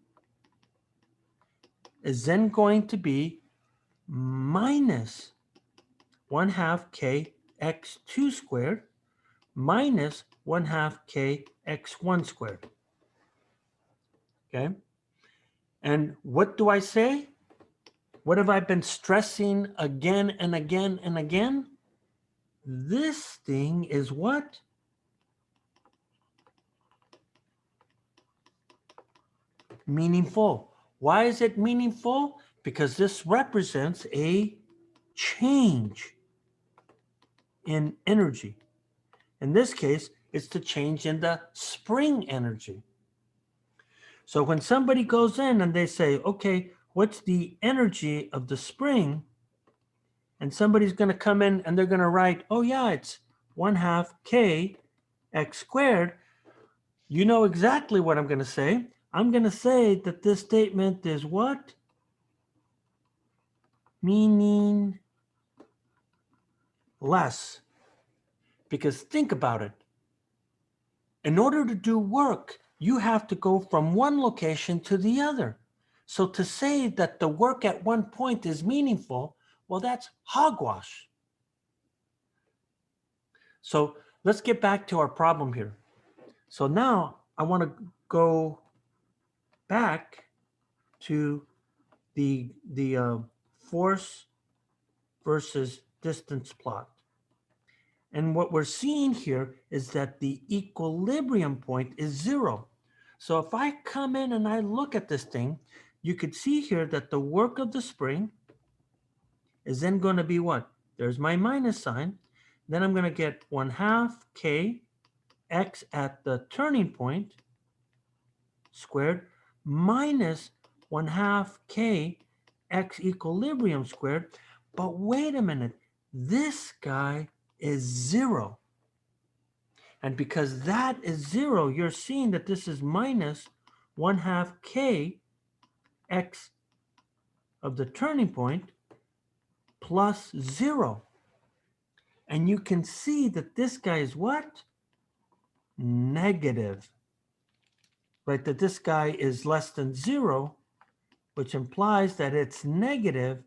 is then going to be minus 1 half kx2 squared minus 1 half kx1 squared. Okay. And what do I say? What have I been stressing again and again and again? This thing is what? Meaningful. Why is it meaningful? Because this represents a change in energy. In this case, it's the change in the spring energy. So when somebody goes in and they say, okay, what's the energy of the spring? And somebody's going to come in and they're going to write, oh yeah, it's 1 half k x squared. You know exactly what I'm going to say. I'm going to say that this statement is what? Meaning less. Because think about it. In order to do work, you have to go from one location to the other. So to say that the work at one point is meaningful, well, that's hogwash. So let's get back to our problem here. So now I want to go back to the force versus distance plot. And what we're seeing here is that the equilibrium point is 0. So if I come in and I look at this thing, you could see here that the work of the spring is then going to be what? There's my minus sign. Then I'm going to get 1/2 k x at the turning point squared minus 1/2 k x equilibrium squared. But wait a minute, this guy is 0. And because that is 0, you're seeing that this is minus 1/2 k x of the turning point plus 0. And you can see that this guy is what? Negative. Right? That this guy is less than 0, which implies that it's negative.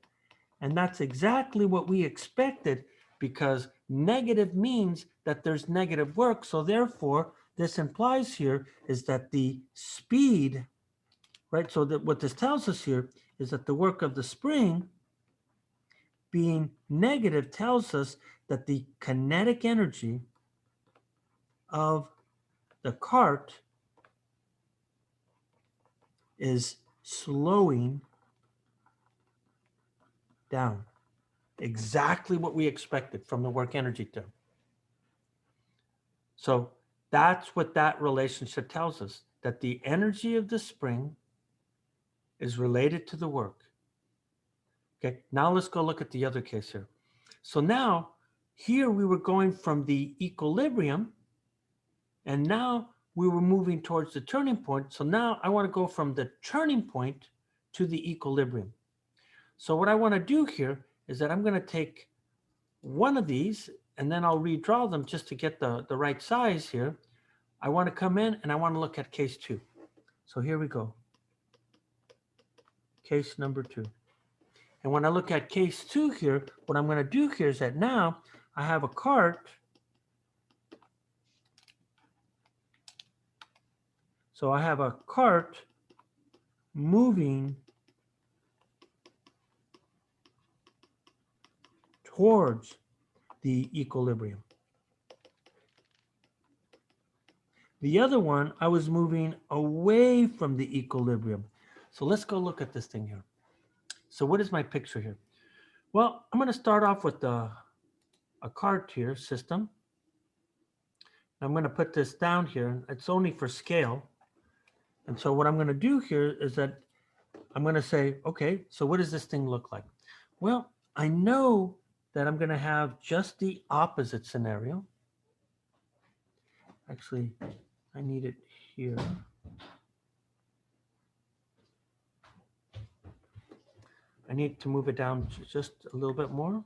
And that's exactly what we expected, because negative means that there's negative work. So therefore, this implies here is that the speed, right? So that what this tells us here is that the work of the spring being negative tells us that the kinetic energy of the cart is slowing down. Exactly what we expected from the work energy term. So that's what that relationship tells us, that the energy of the spring is related to the work. Okay, now let's go look at the other case here. So now, here we were going from the equilibrium, and now we were moving towards the turning point. So now I want to go from the turning point to the equilibrium. So what I want to do here is that I'm going to take one of these, and then I'll redraw them just to get the right size here. I want to come in and I want to look at case 2. So here we go. Case number 2. And when I look at case 2 here, what I'm going to do here is that now I have a cart. So I have a cart moving towards the equilibrium. The other one, I was moving away from the equilibrium. So let's go look at this thing here. So what is my picture here? Well, I'm going to start off with a cart here system. I'm going to put this down here. It's only for scale. And so what I'm going to do here is that I'm going to say, okay, so what does this thing look like? Well, I know that I'm going to have just the opposite scenario. Actually, I need it here. I need to move it down just a little bit more.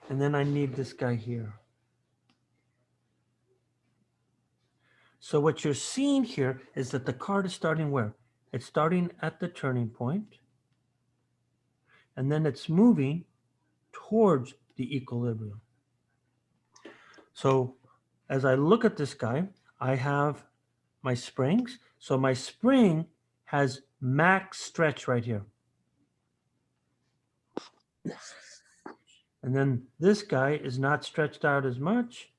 And then I need this guy here. So what you're seeing here is that the cart is starting where? It's starting at the turning point, and then it's moving towards the equilibrium. So as I look at this guy, I have my springs. So my spring has max stretch right here. And then this guy is not stretched out as much.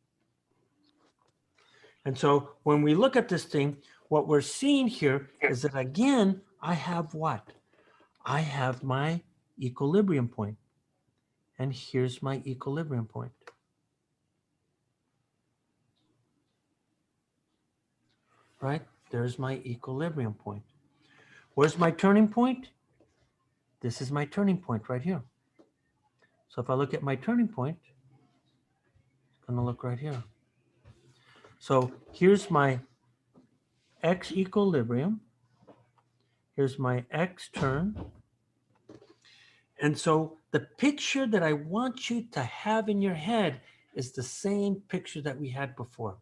And so when we look at this thing, what we're seeing here is that again, I have what? I have my equilibrium point. And here's my equilibrium point. Right? There's my equilibrium point. Where's my turning point? This is my turning point right here. So if I look at my turning point, it's going to look right here. So here's my x equilibrium. Here's my x turn. And so the picture that I want you to have in your head is the same picture that we had before,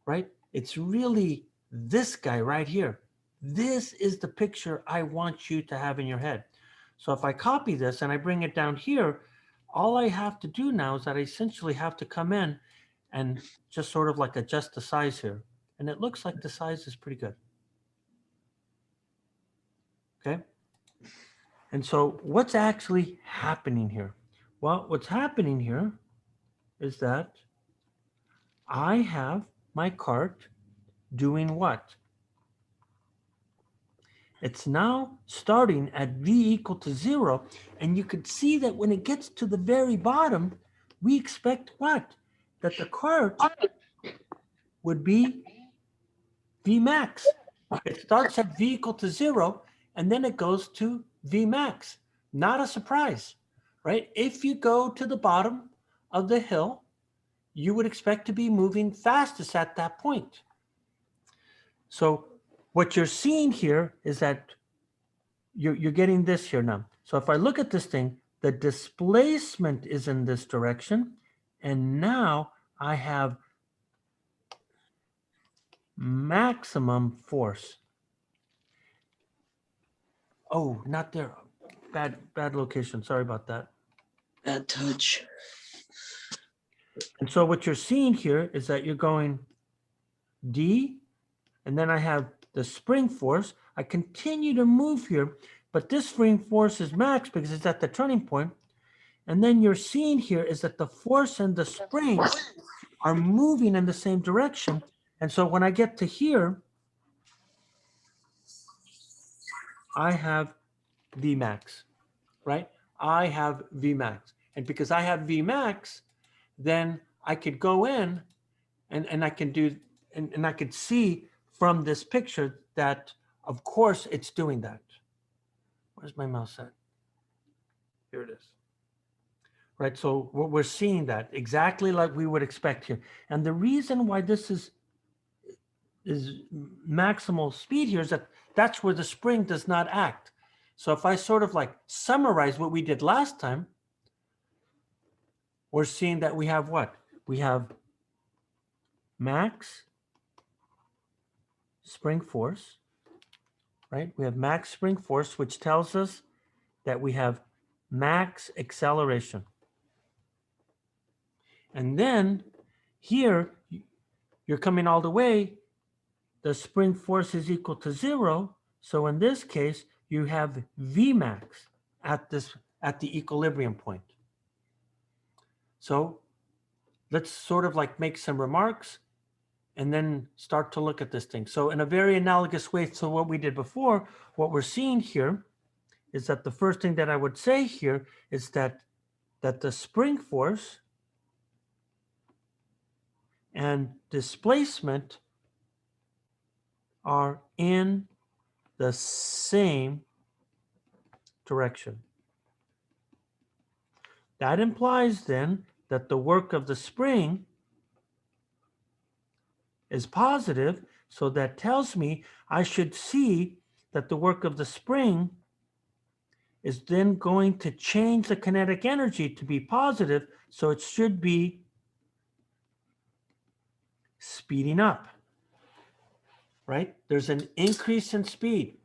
right? It's really this guy right here. This is the picture I want you to have in your head. So if I copy this and I bring it down here, all I have to do now is that I essentially have to come in and just sort of like adjust the size here. And it looks like the size is pretty good. Okay. And so what's actually happening here? Well, what's happening here is that I have my cart doing what? It's now starting at V equal to 0. And you could see that when it gets to the very bottom, we expect what? That the current would be V max. It starts at V equal to 0, and then it goes to V max. Not a surprise, right? If you go to the bottom of the hill, you would expect to be moving fastest at that point. So what you're seeing here is that you're getting this here now. So if I look at this thing, the displacement is in this direction, and now I have maximum force. Oh, not there. Bad location. Sorry about that. Bad touch. And so what you're seeing here is that you're going D, and then I have the spring force. I continue to move here, but this spring force is max because it's at the turning point. And then you're seeing here is that the force and the spring are moving in the same direction. And so when I get to here, I have V max, right? I have V max. And because I have V max, then I could go in and I can do, and I could see from this picture that, of course, it's doing that. Where's my mouse at? Here it is. Right, so we're seeing that exactly like we would expect here. And the reason why this is maximal speed here is that that's where the spring does not act. So if I sort of like summarize what we did last time, we're seeing that we have what? We have max spring force, right? We have max spring force, which tells us that we have max acceleration. And then here, you're coming all the way, the spring force is equal to 0. So in this case, you have V max at the equilibrium point. So let's sort of like make some remarks and then start to look at this thing. So in a very analogous way to what we did before, what we're seeing here is that the first thing that I would say here is that the spring force and displacement are in the same direction. That implies then that the work of the spring is positive, so that tells me I should see that the work of the spring is then going to change the kinetic energy to be positive, so it should be speeding up, right? There's an increase in speed.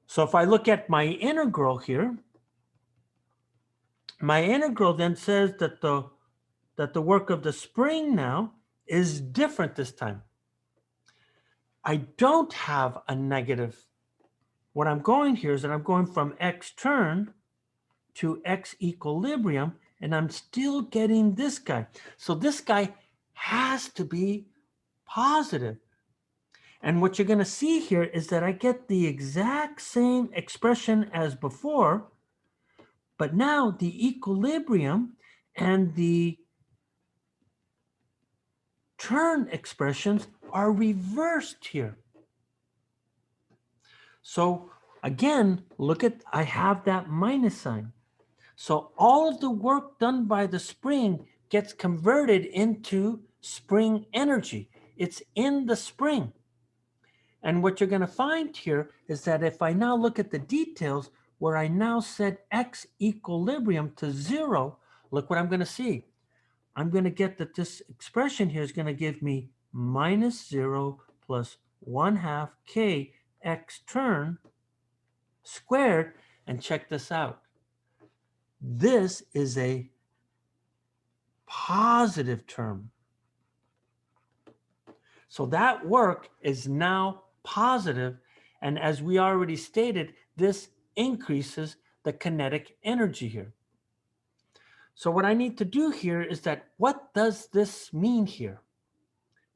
So if I look at my integral here, my integral then says that the work of the spring now is different this time. I don't have a negative. What I'm going here is that I'm going from x turn to x equilibrium, and I'm still getting this guy. So this guy has to be positive. And what you're going to see here is that I get the exact same expression as before, but now the equilibrium and the turn expressions are reversed here. So again, look at, I have that minus sign. So all of the work done by the spring gets converted into spring energy. It's in the spring. And what you're going to find here is that if I now look at the details where I now set x equilibrium to 0, look what I'm going to see. I'm going to get that this expression here is going to give me minus 0 plus 1/2 k x turn squared. And check this out. This is a positive term. So that work is now positive, and as we already stated, this increases the kinetic energy here. So what I need to do here is that, what does this mean here?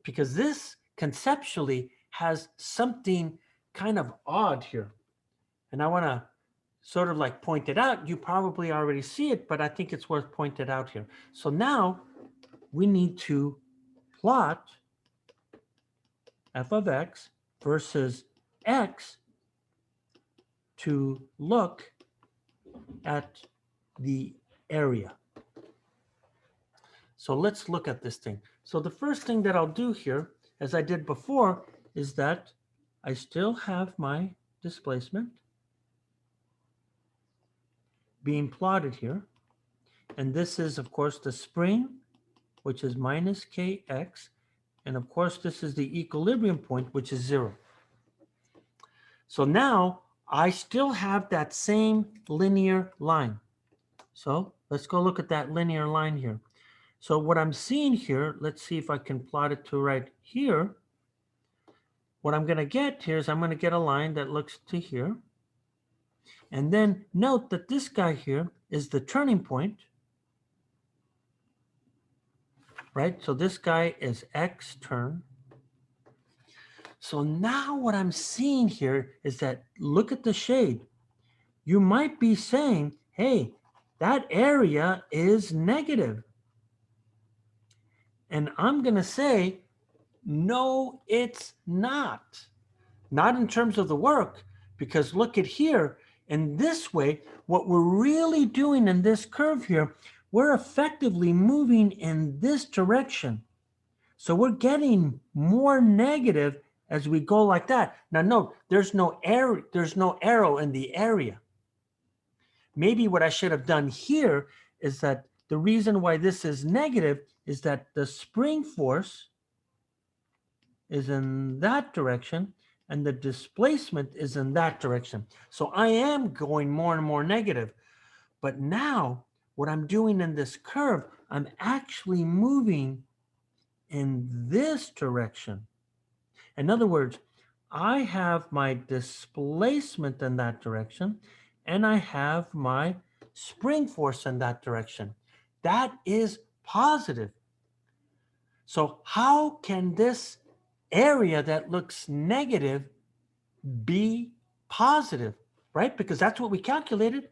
Because this conceptually has something kind of odd here. And I want to sort of like point it out. You probably already see it, but I think it's worth pointing out here. So now we need to plot f of x versus x to look at the area. So let's look at this thing. So the first thing that I'll do here, as I did before, is that I still have my displacement being plotted here. And this is, of course, the spring, which is minus kx. And of course, this is the equilibrium point, which is 0. So now I still have that same linear line. So let's go look at that linear line here. So what I'm seeing here, let's see if I can plot it to right here. What I'm going to get here is I'm going to get a line that looks to here. And then note that this guy here is the turning point, right? So this guy is x turn. So now what I'm seeing here is that, look at the shade. You might be saying, hey, that area is negative. And I'm going to say, no, it's not. Not in terms of the work, because look at here. In this way, what we're really doing in this curve here, we're effectively moving in this direction. So we're getting more negative as we go like that. Now note, there's no arrow in the area. Maybe what I should have done here is that the reason why this is negative is that the spring force is in that direction and the displacement is in that direction. So I am going more and more negative. But now what I'm doing in this curve, I'm actually moving in this direction. In other words, I have my displacement in that direction and I have my spring force in that direction. That is positive. So how can this area that looks negative be positive, right? Because that's what we calculated,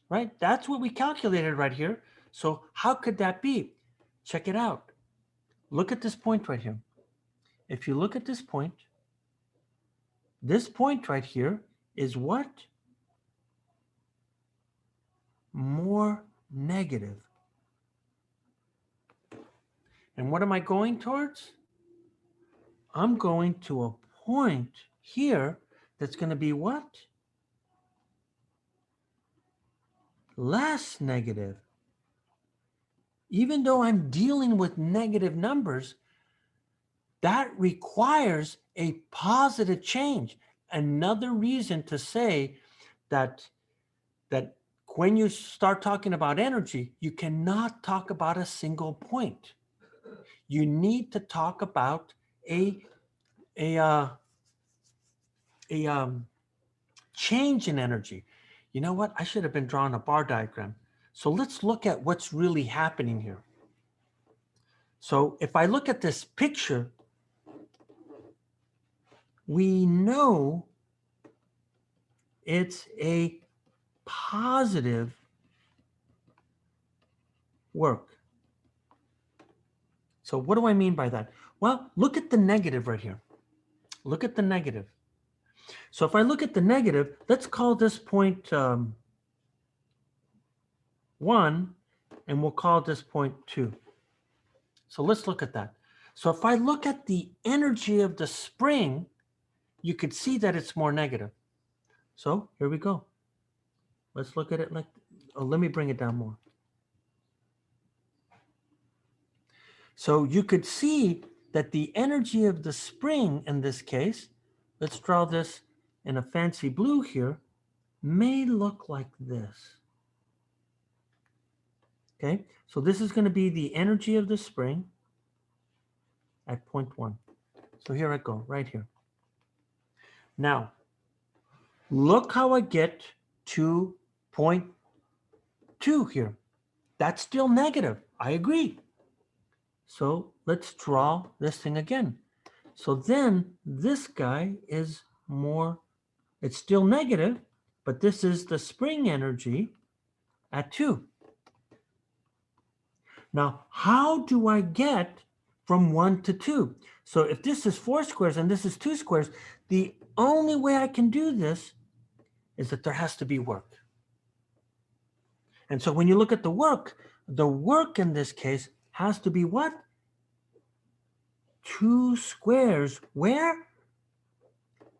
right? That's what we calculated right here. So how could that be? Check it out. Look at this point right here. If you look at this point right here is what? More negative. And what am I going towards? I'm going to a point here that's going to be what? Less negative. Even though I'm dealing with negative numbers, that requires a positive change. Another reason to say that when you start talking about energy, you cannot talk about a single point. You need to talk about a change in energy. You know what? I should have been drawing a bar diagram. So let's look at what's really happening here. So if I look at this picture, we know it's a positive work. So what do I mean by that? Well, look at the negative right here. Look at the negative. So if I look at the negative, let's call this point 1, and we'll call this point 2. So let's look at that. So if I look at the energy of the spring, you could see that it's more negative. So here we go. Let's look at it like, let me bring it down more. So you could see that the energy of the spring in this case, let's draw this in a fancy blue here, may look like this. Okay, so this is going to be the energy of the spring at point 1. So here I go, right here. Now, look how I get to point 2 here. That's still negative. I agree. So let's draw this thing again. So then this guy is more, it's still negative, but this is the spring energy at 2. Now, how do I get from 1 to 2? So if this is 4 squares and this is 2 squares, the only way I can do this is that there has to be work. And so when you look at the work in this case has to be what? 2 squares. Where?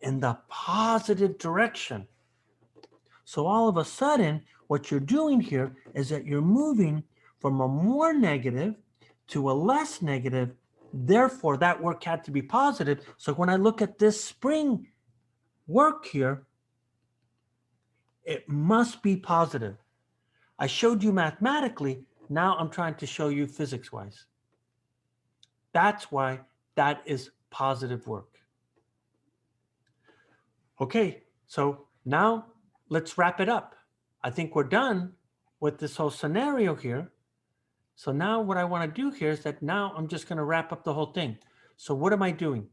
In the positive direction. So all of a sudden, what you're doing here is that you're moving from a more negative to a less negative. Therefore, that work had to be positive. So when I look at this spring work here, it must be positive. I showed you mathematically. Now I'm trying to show you physics-wise. That's why that is positive work. Okay, so now let's wrap it up. I think we're done with this whole scenario here. So now what I want to do here is that now I'm just going to wrap up the whole thing. So what am I doing?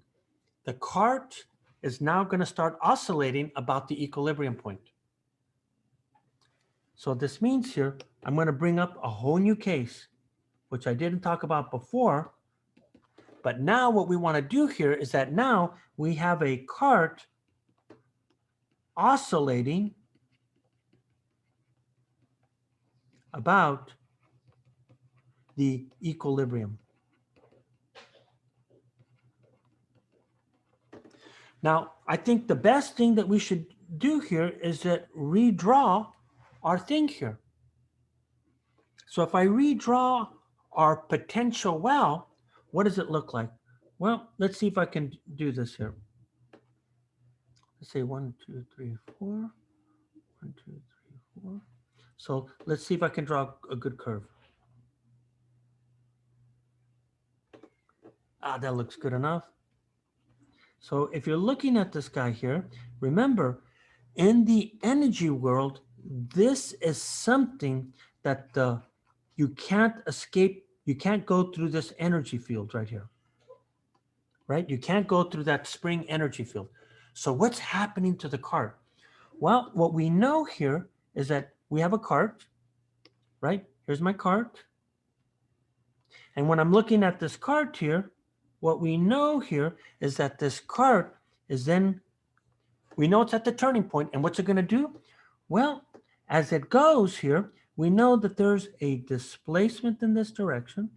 The cart is now going to start oscillating about the equilibrium point. So this means here, I'm going to bring up a whole new case, which I didn't talk about before. But now what we want to do here is that now we have a cart oscillating about the equilibrium. Now, I think the best thing that we should do here is that redraw our thing here. So if I redraw our potential well, what does it look like? Well, let's see if I can do this here. Let's say 1, 2, 3, 4. 1, 2, 3, 4. So let's see if I can draw a good curve. That looks good enough. So if you're looking at this guy here, remember, in the energy world, this is something that you can't escape. You can't go through this energy field right here, right? You can't go through that spring energy field. So what's happening to the cart? Well, what we know here is that we have a cart, right? Here's my cart. And when I'm looking at this cart here, what we know here is that this cart is then, we know it's at the turning point, and what's it going to do? Well, as it goes here, we know that there's a displacement in this direction,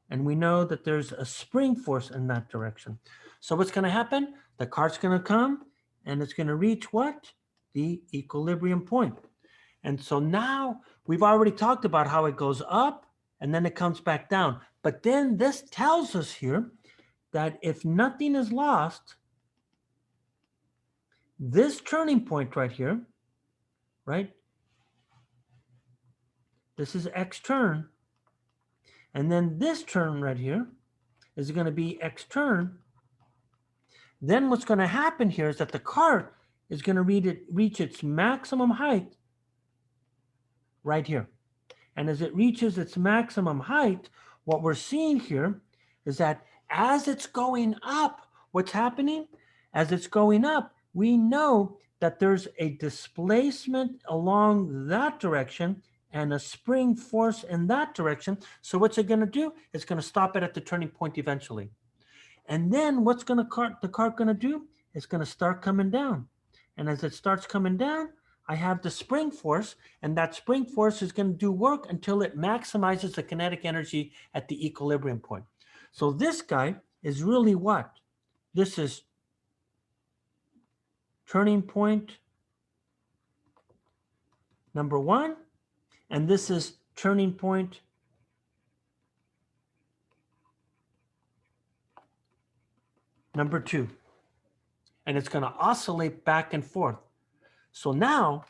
and we know that there's a spring force in that direction. So what's going to happen? The cart's going to come, and it's going to reach what? The equilibrium point. And so now we've already talked about how it goes up, and then it comes back down. But then this tells us here that if nothing is lost, this turning point right here, right? This is X turn. And then this turn right here is going to be X turn. Then what's going to happen here is that the cart is going to reach its maximum height right here. And as it reaches its maximum height, what we're seeing here is that as it's going up, what's happening? As it's going up, we know that there's a displacement along that direction and a spring force in that direction. So what's it going to do? It's going to stop it at the turning point eventually. And then what's the cart going to do? It's going to start coming down. And as it starts coming down, I have the spring force, and that spring force is going to do work until it maximizes the kinetic energy at the equilibrium point. So this guy is really what? This is turning point number 1, and this is turning point number 2. And it's going to oscillate back and forth. So now,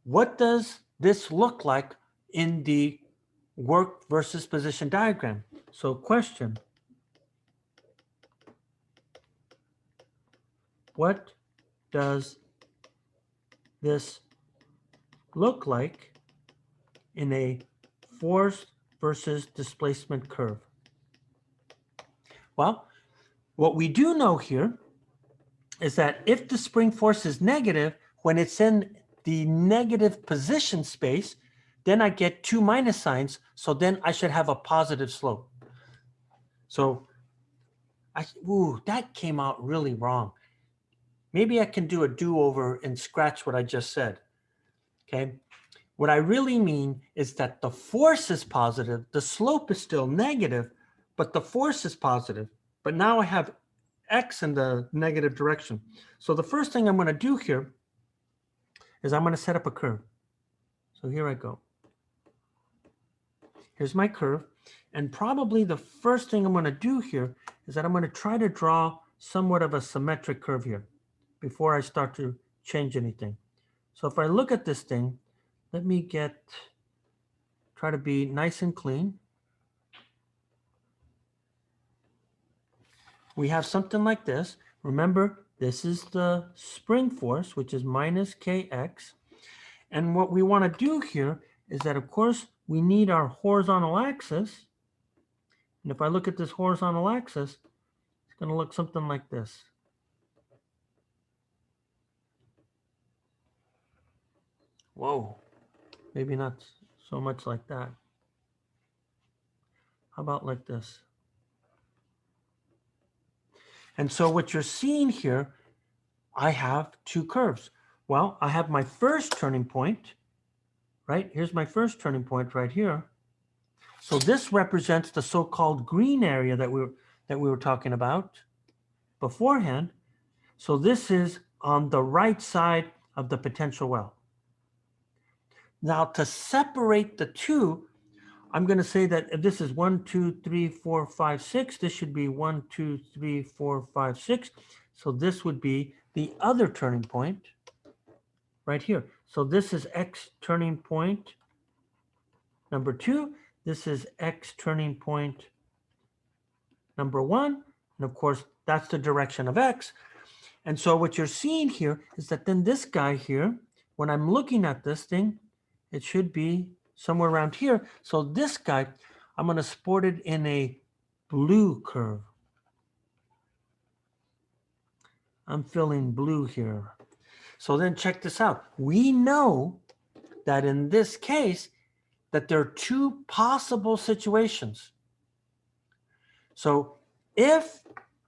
what does this look like in the work versus position diagram? So question, what does this look like in a force versus displacement curve? Well, What we do know here is that if the spring force is negative, when it's in the negative position space, then I get two minus signs. So then I should have a positive slope. So that came out really wrong. Maybe I can do a do-over and scratch what I just said. Okay. What I really mean is that the force is positive, the slope is still negative, but the force is positive. But now I have x in the negative direction. So the first thing I'm going to do here is I'm going to set up a curve. So here I go. Here's my curve. And probably the first thing I'm going to do here is that I'm going to try to draw somewhat of a symmetric curve here before I start to change anything. So if I look at this thing, let me try to be nice and clean. We have something like this. Remember, this is the spring force, which is minus kx. And what we want to do here is that, of course, we need our horizontal axis. And if I look at this horizontal axis, it's going to look something like this. Whoa, maybe not so much like that. How about like this? And so what you're seeing here, I have two curves. Well, I have my first turning point, right? Here's my first turning point right here. So this represents the so-called green area that we were talking about beforehand. So this is on the right side of the potential well. Now to separate the two, I'm going to say that if this is 1, 2, 3, 4, 5, 6, this should be 1, 2, 3, 4, 5, 6. So this would be the other turning point right here. So this is X turning point number 2. This is X turning point number 1. And of course, that's the direction of X. And so what you're seeing here is that then this guy here, when I'm looking at this thing, it should be somewhere around here. So this guy, I'm going to sport it in a blue curve. I'm filling blue here. So then check this out. We know that in this case, that there are two possible situations. So if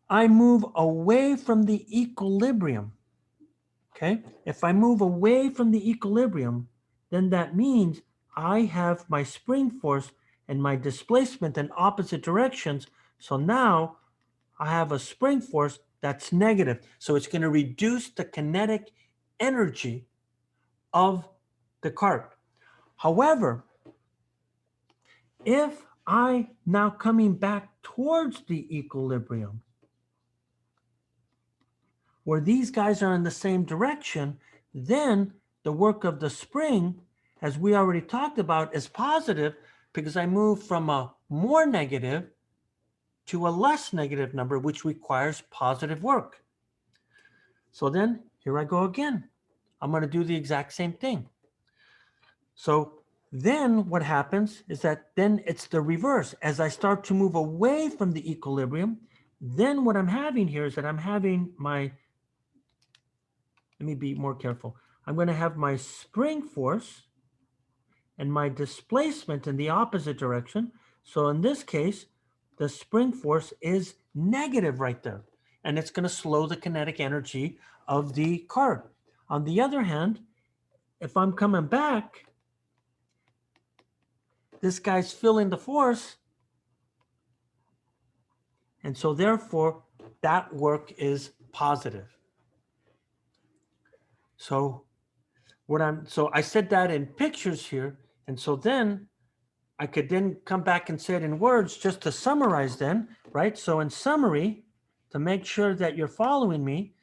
I move away from the equilibrium, okay, if I move away from the equilibrium, then that means I have my spring force and my displacement in opposite directions. So now I have a spring force that's negative. So it's going to reduce the kinetic energy of the cart. However, if I now coming back towards the equilibrium, where these guys are in the same direction, then the work of the spring, as we already talked about, is positive because I move from a more negative to a less negative number, which requires positive work. So then here I go again. I'm going to do the exact same thing. So then what happens is that then it's the reverse. As I start to move away from the equilibrium, then what I'm having here is that I'm having my, let me be more careful. I'm going to have my spring force and my displacement in the opposite direction. So in this case, the spring force is negative right there. And it's going to slow the kinetic energy of the cart. On the other hand, if I'm coming back, this guy's feeling the force. And so therefore, that work is positive. So I said that in pictures here. And so then I could then come back and say it in words just to summarize then, right? So in summary, to make sure that you're following me,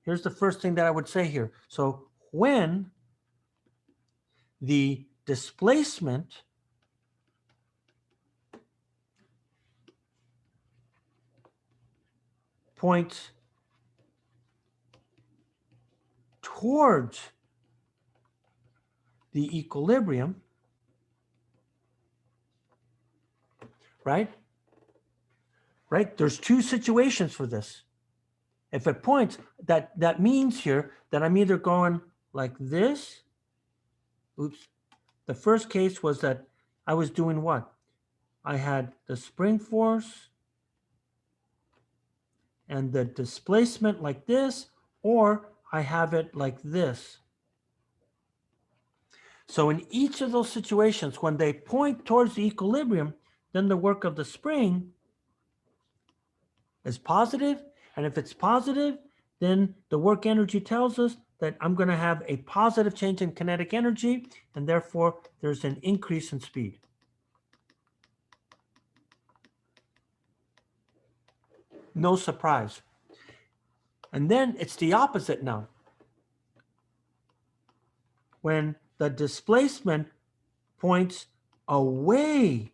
here's the first thing that I would say here. So when the displacement points towards the equilibrium, right? right? There's two situations for this. If it points, that means here that I'm either going like this. Oops. The first case was that I was doing what? I had the spring force and the displacement like this, or I have it like this. So in each of those situations, when they point towards the equilibrium, then the work of the spring is positive. And if it's positive, then the work energy tells us that I'm going to have a positive change in kinetic energy, and therefore there's an increase in speed. No surprise. And then it's the opposite now. When the displacement points away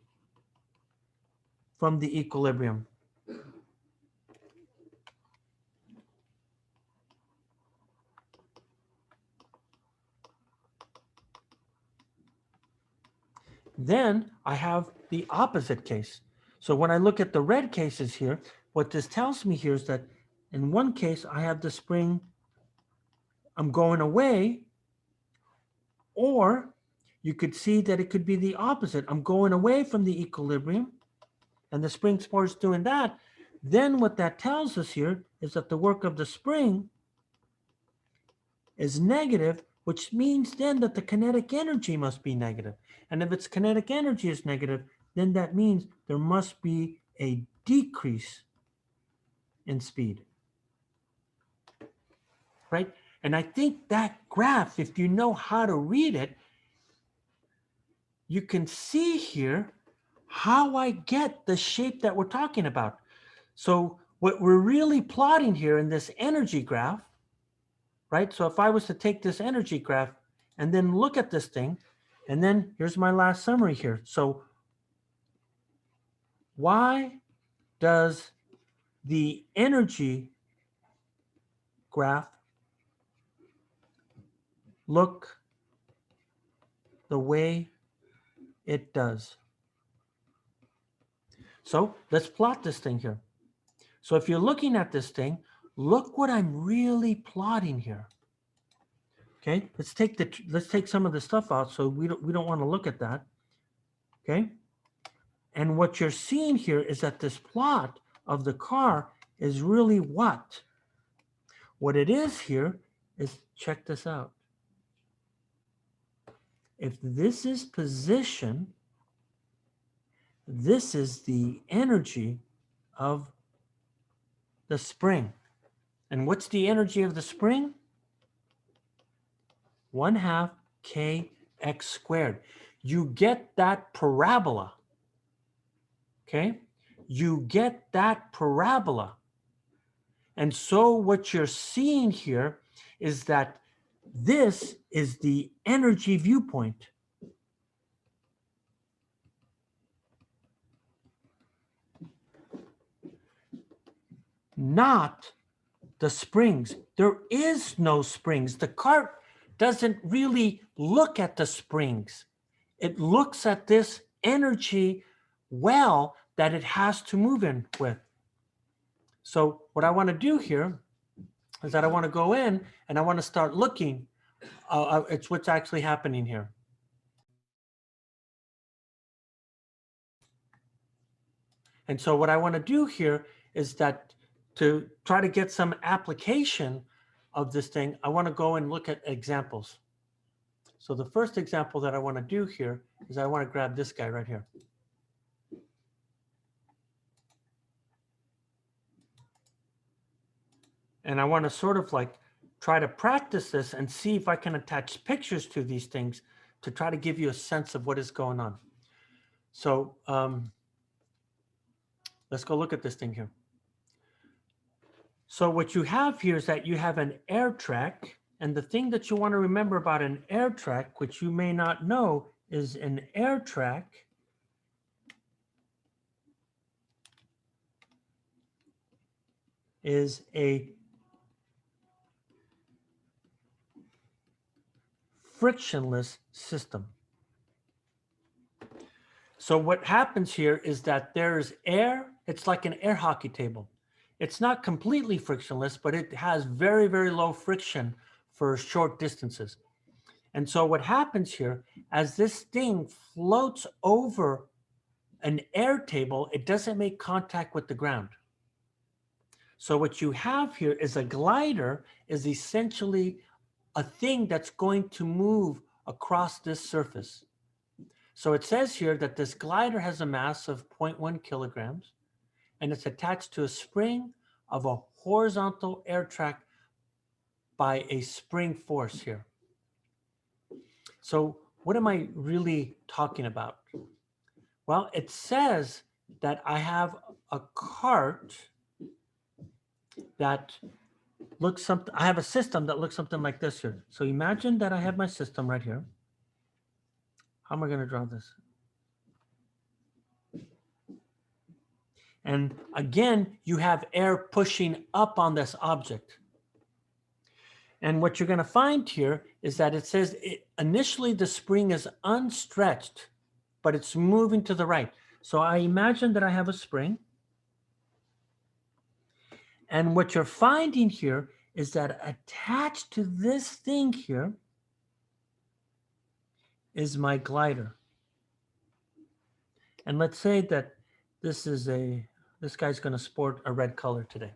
from the equilibrium, then I have the opposite case. So when I look at the red cases here, what this tells me here is that in one case, I have the spring, I'm going away, or you could see that it could be the opposite. I'm going away from the equilibrium, and the spring force doing that. Then what that tells us here is that the work of the spring is negative, which means then that the kinetic energy must be negative. And if its kinetic energy is negative, then that means there must be a decrease in speed, right? And I think that graph, if you know how to read it, you can see here how I get the shape that we're talking about. So what we're really plotting here in this energy graph, right? So if I was to take this energy graph and then look at this thing, and then here's my last summary here. So why does the energy graph look the way it does? So let's plot this thing here. So if you're looking at this thing, look what I'm really plotting here. Okay, let's take some of the stuff out, so we don't want to look at that. Okay, and what you're seeing here is that this plot of the car is really what? What it is here is, check this out. If this is position, this is the energy of the spring. And what's the energy of the spring? 1/2 kx squared. You get that parabola. Okay? You get that parabola. And so what you're seeing here is that this is the energy viewpoint. Not the springs. There is no springs. The cart doesn't really look at the springs. It looks at this energy well that it has to move in with. So what I want to do here is that I want to go in and I want to start looking. It's what's actually happening here. And so what I want to do here is that to try to get some application of this thing, I want to go and look at examples. So the first example that I want to do here is I want to grab this guy right here. And I want to sort of like try to practice this and see if I can attach pictures to these things to try to give you a sense of what is going on. So let's go look at this thing here. So what you have here is that you have an air track, and the thing that you want to remember about an air track, which you may not know, is an air track is a frictionless system. So what happens here is that there's air It's like an air hockey table. It's not completely frictionless, but it has very, very low friction for short distances. And so what happens here, as this thing floats over an air table, it doesn't make contact with the ground. So what you have here is a glider is essentially a thing that's going to move across this surface. So it says here that this glider has a mass of 0.1 kilograms, and it's attached to a spring of a horizontal air track by a spring force here. So what am I really talking about? Well, it says that I have a cart that looks something, I have a system that looks something like this here. So imagine that I have my system right here. How am I going to draw this? And again, you have air pushing up on this object. And what you're going to find here is that it says initially the spring is unstretched, but it's moving to the right. So I imagine that I have a spring. And what you're finding here is that attached to this thing here is my glider. And let's say that this guy's going to sport a red color today.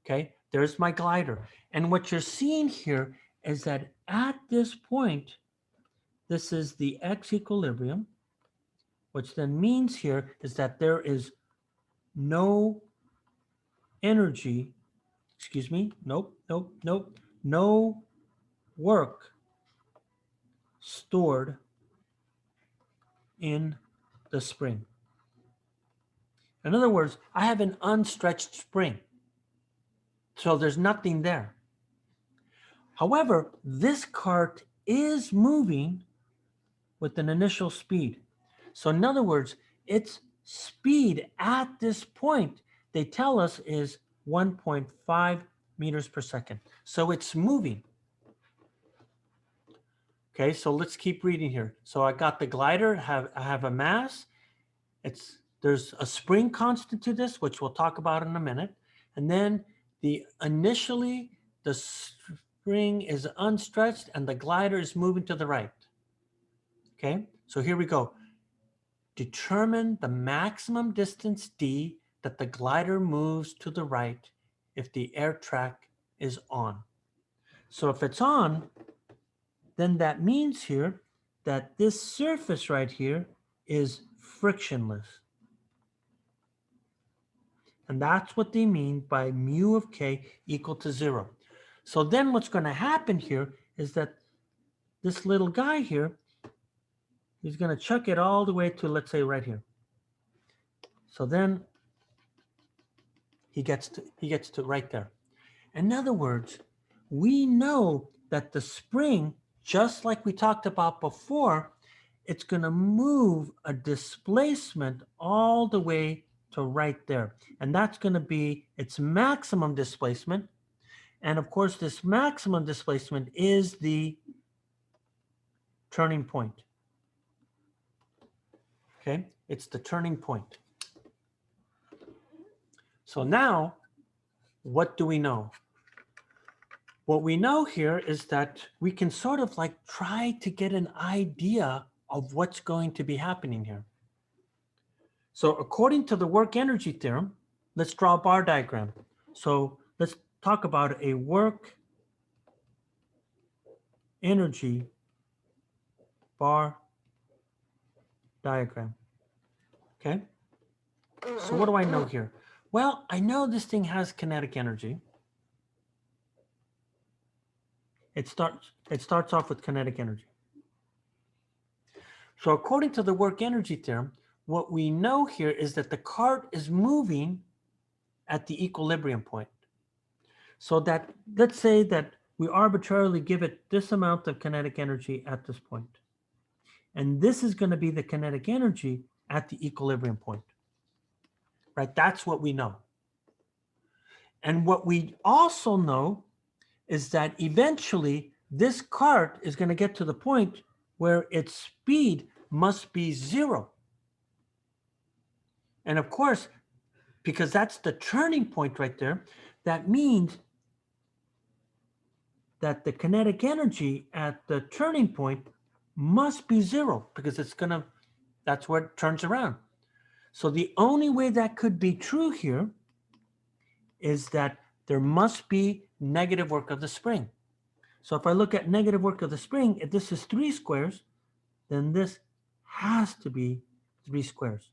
Okay, there's my glider. And what you're seeing here is that at this point, this is the X equilibrium, which then means here is that there is no energy, no work stored in the spring. In other words, I have an unstretched spring. So there's nothing there. However, this cart is moving with an initial speed. So in other words, its speed at this point, they tell us is 1.5 meters per second. So it's moving. Okay, so let's keep reading here. So I got the glider, I have a mass. There's a spring constant to this, which we'll talk about in a minute. And then initially the spring is unstretched and the glider is moving to the right. Okay, so here we go. Determine the maximum distance d that the glider moves to the right if the air track is on. So if it's on, then that means here that this surface right here is frictionless. And that's what they mean by mu of k equal to 0. So then what's going to happen here is that this little guy here, he's going to chuck it all the way to, let's say, right here. So then he gets to right there. In other words, we know that the spring, just like we talked about before, it's going to move a displacement all the way to right there. And that's going to be its maximum displacement. And of course, this maximum displacement is the turning point. Okay, it's the turning point. So now, what do we know? What we know here is that we can sort of like try to get an idea of what's going to be happening here. So according to the work energy theorem, let's draw a bar diagram. So let's talk about a work energy bar diagram. Okay. So what do I know here? Well, I know this thing has kinetic energy. It starts off with kinetic energy. So according to the work energy theorem, what we know here is that the cart is moving at the equilibrium point. So that, let's say that we arbitrarily give it this amount of kinetic energy at this point. And this is going to be the kinetic energy at the equilibrium point. Right? That's what we know. And what we also know is that eventually this cart is going to get to the point where its speed must be 0. And of course, because that's the turning point right there. That means that the kinetic energy at the turning point must be zero because that's where it turns around. So the only way that could be true here is that there must be negative work of the spring. So if I look at negative work of the spring, if this is 3 squares, then this has to be 3 squares.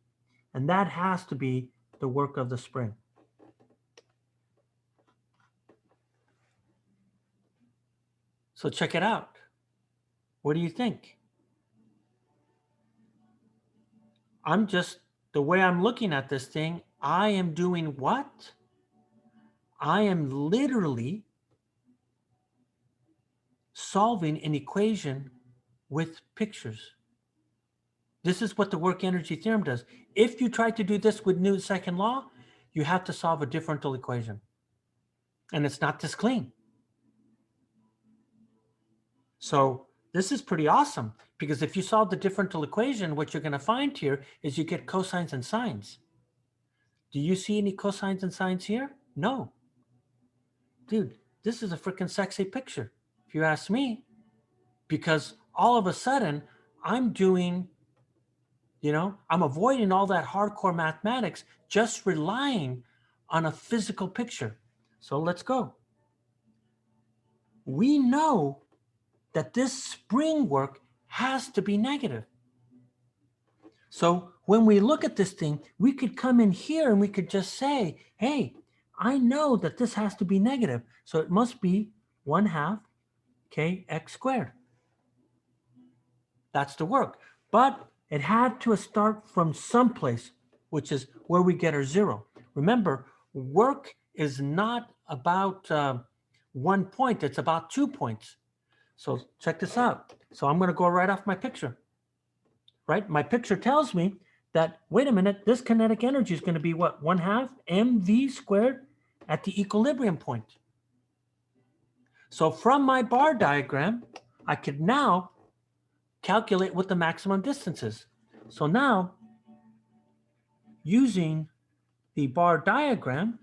And that has to be the work of the spring. So check it out. What do you think? The way I'm looking at this thing, I am doing what? I am literally solving an equation with pictures. This is what the work energy theorem does. If you try to do this with Newton's second law, you have to solve a differential equation. And it's not this clean. So this is pretty awesome because if you solve the differential equation, what you're going to find here is you get cosines and sines. Do you see any cosines and sines here? No. Dude, this is a freaking sexy picture, if you ask me, because all of a sudden I'm doing, I'm avoiding all that hardcore mathematics, just relying on a physical picture. So let's go. We know that this spring work has to be negative. So when we look at this thing, we could come in here and we could just say, hey, I know that this has to be negative. So it must be 1/2 kx squared. That's the work. But it had to start from someplace, which is where we get our 0. Remember, work is not about 1 point. It's about 2 points. So check this out. So I'm going to go right off my picture. Right? My picture tells me that, wait a minute, this kinetic energy is going to be what? 1/2 mv squared at the equilibrium point. So from my bar diagram, I could now calculate what the maximum distance is. So now, using the bar diagram,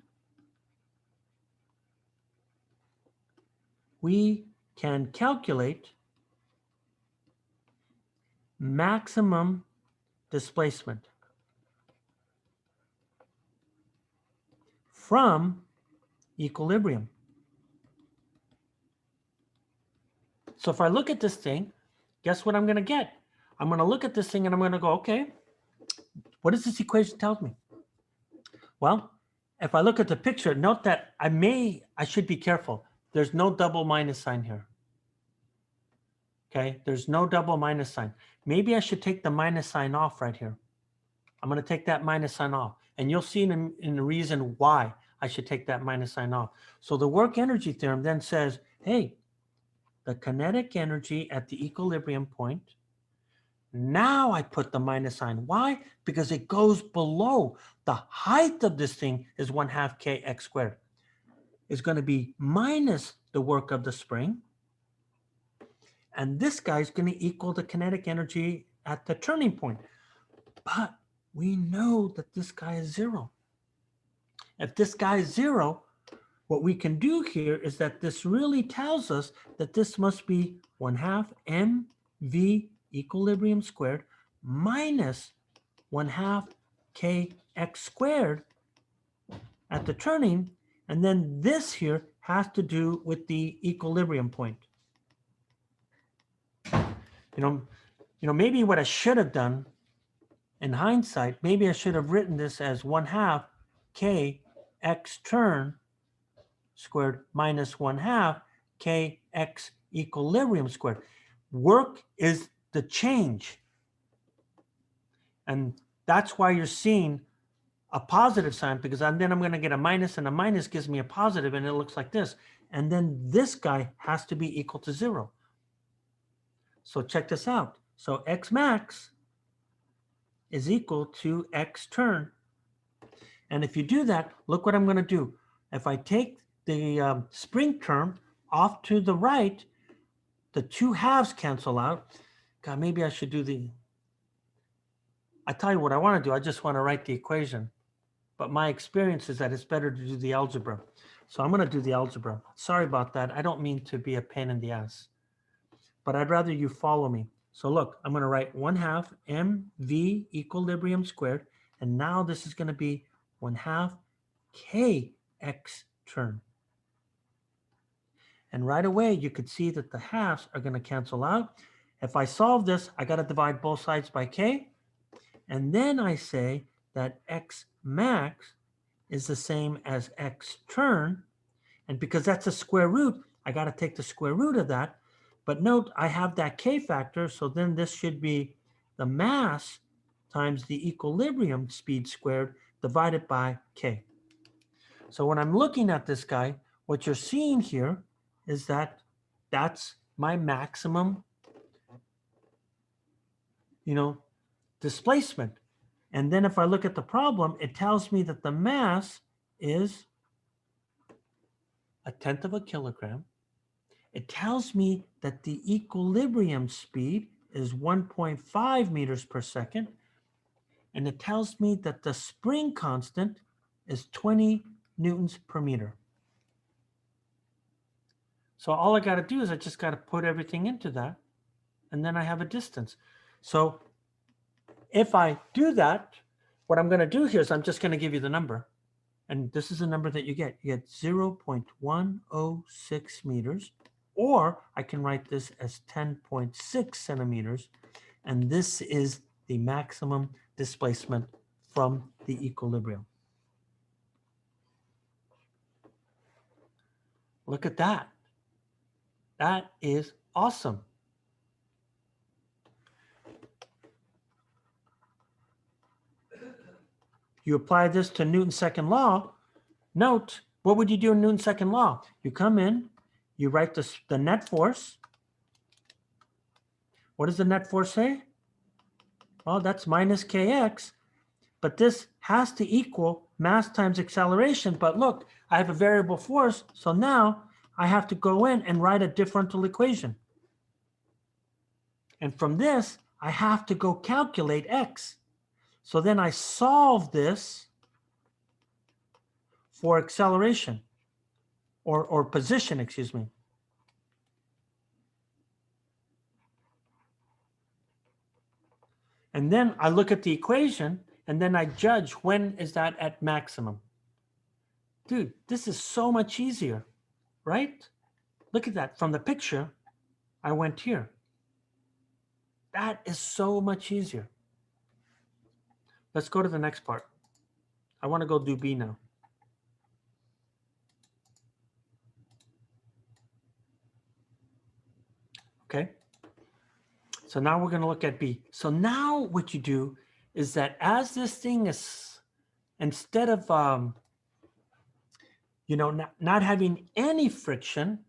we can calculate maximum displacement from equilibrium. So if I look at this thing, guess what I'm going to get? I'm going to look at this thing and I'm going to go, okay, what does this equation tell me? Well, if I look at the picture, note that I should be careful. There's no double minus sign here. Okay, there's no double minus sign. Maybe I should take the minus sign off right here. I'm going to take that minus sign off. And you'll see in the reason why I should take that minus sign off. So the work energy theorem then says, hey, the kinetic energy at the equilibrium point, now I put the minus sign. Why? Because it goes below. The height of this thing is 1/2 kx squared. It's going to be minus the work of the spring. And this guy is going to equal the kinetic energy at the turning point. But we know that this guy is 0. If this guy is 0, what we can do here is that this really tells us that this must be 1/2 mv equilibrium squared minus 1/2 kx squared at the turning. And then this here has to do with the equilibrium point. Maybe what I should have done in hindsight, maybe I should have written this as 1/2 kx turn squared minus 1/2 kx equilibrium squared. Work is the change. And that's why you're seeing a positive sign, because then I'm going to get a minus, and a minus gives me a positive, and it looks like this. And then this guy has to be equal to 0. So check this out. So x max is equal to x turn. And if you do that, look what I'm going to do. If I take the spring term off to the right, the 2 halves cancel out. God, maybe I should do I tell you what I want to do. I just want to write the equation. but my experience is that it's better to do the algebra. So I'm going to do the algebra. Sorry about that. I don't mean to be a pain in the ass, but I'd rather you follow me. So look, I'm going to write 1/2 mv equilibrium squared, and now this is going to be 1/2 kx turn. And right away, you could see that the halves are going to cancel out. If I solve this, I got to divide both sides by k. And then I say that x max is the same as x turn. And because that's a square root, I got to take the square root of that. But note, I have that k factor. So then this should be the mass times the equilibrium speed squared divided by k. So when I'm looking at this guy, what you're seeing here is that that's my maximum, displacement. And then if I look at the problem, it tells me that the mass is 1/10 of a kilogram. It tells me that the equilibrium speed is 1.5 meters per second. And it tells me that the spring constant is 20 newtons per meter. So all I got to do is I just got to put everything into that, and then I have a distance. So if I do that, what I'm going to do here is I'm just going to give you the number. And this is the number that you get. You get 0.106 meters, or I can write this as 10.6 centimeters. And this is the maximum displacement from the equilibrium. Look at that. That is awesome. You apply this to Newton's second law. Note, what would you do in Newton's second law? You come in, you write the net force. What does the net force say? Well, that's minus kx, but this has to equal mass times acceleration. But look, I have a variable force, so now I have to go in and write a differential equation. And from this, I have to go calculate x. So then I solve this for acceleration or position, excuse me. And then I look at the equation and then I judge when is that at maximum. Dude, this is so much easier, right? Look at that. From the picture, I went here. That is so much easier. Let's go to the next part. I want to go do B now. Okay. So now we're going to look at B. So now what you do is that as this thing is, instead of, not having any friction,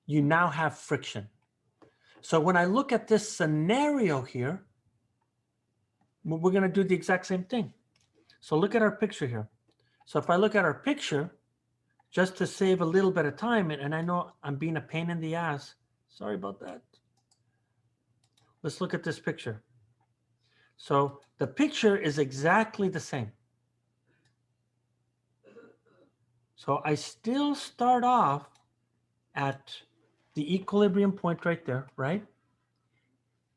you now have friction. So when I look at this scenario here, we're going to do the exact same thing. So look at our picture here. So if I look at our picture, just to save a little bit of time, and I know I'm being a pain in the ass. Sorry about that. Let's look at this picture. So the picture is exactly the same. So I still start off at the equilibrium point right there, right?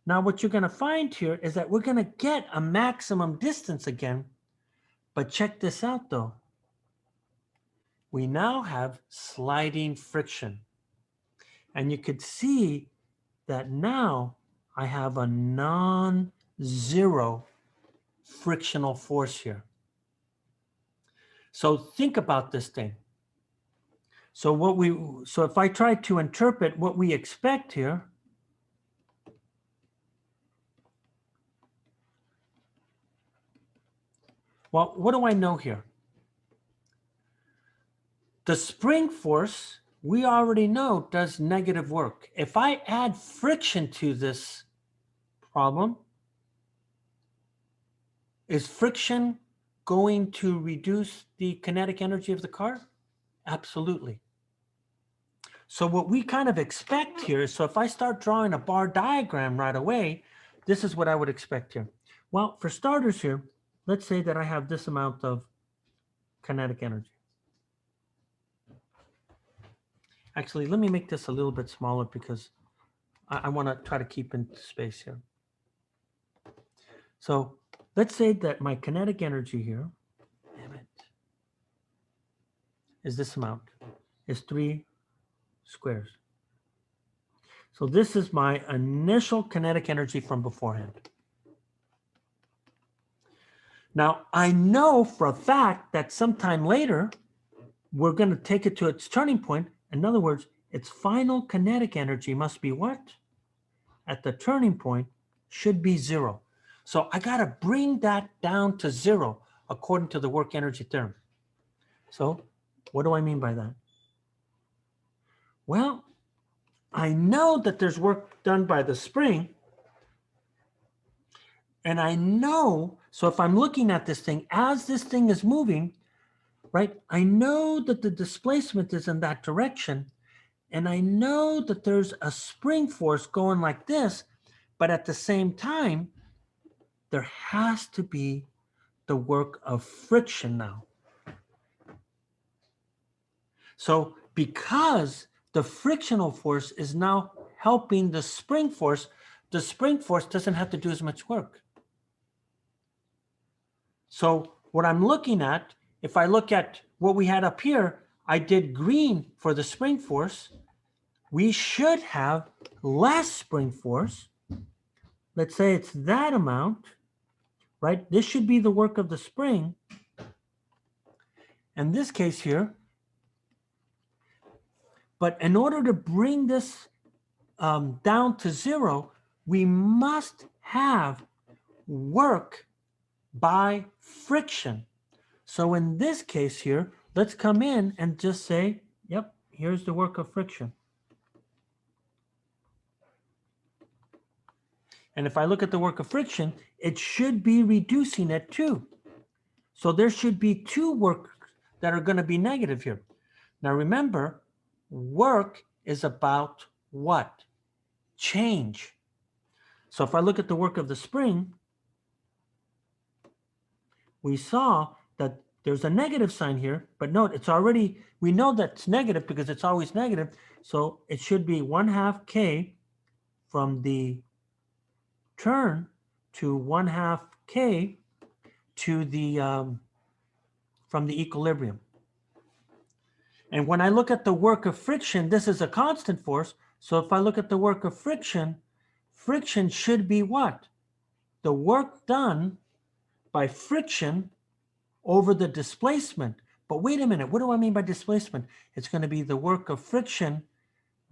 Now what you're going to find here is that we're going to get a maximum distance again. But check this out though. We now have sliding friction. And you could see that now I have a non-zero frictional force here. So think about this thing. So if I try to interpret what we expect here, well, what do I know here? The spring force, we already know, does negative work. If I add friction to this problem, is friction going to reduce the kinetic energy of the car? Absolutely. So what we kind of expect here is, so if I start drawing a bar diagram right away, this is what I would expect here. Well, for starters here, let's say that I have this amount of kinetic energy. Actually, let me make this a little bit smaller because I want to try to keep in space here. So let's say that my kinetic energy here, damn it, is this amount, is 3 squares. So this is my initial kinetic energy from beforehand. Now, I know for a fact that sometime later, we're going to take it to its turning point. In other words, its final kinetic energy must be what? At the turning point should be 0. So I got to bring that down to 0 according to the work energy theorem. So what do I mean by that? Well, I know that there's work done by the spring. And I know, so if I'm looking at this thing, as this thing is moving, right, I know that the displacement is in that direction. And I know that there's a spring force going like this, but at the same time, there has to be the work of friction now. So because the frictional force is now helping the spring force doesn't have to do as much work. So what I'm looking at, if I look at what we had up here, I did green for the spring force. We should have less spring force. Let's say it's that amount, right? This should be the work of the spring. In this case here, but in order to bring this down to 0, we must have work by friction. So in this case here, let's come in and just say, yep, here's the work of friction. And if I look at the work of friction, it should be reducing it too. So there should be 2 work that are going to be negative here. Now remember, work is about what? Change. So if I look at the work of the spring, we saw that there's a negative sign here, but note it's already, we know that it's negative because it's always negative. So it should be 1/2 K from the turn to 1/2 K to the, from the equilibrium. And when I look at the work of friction, this is a constant force. So if I look at the work of friction, friction should be what? The work done by friction over the displacement. But wait a minute, what do I mean by displacement? It's going to be the work of friction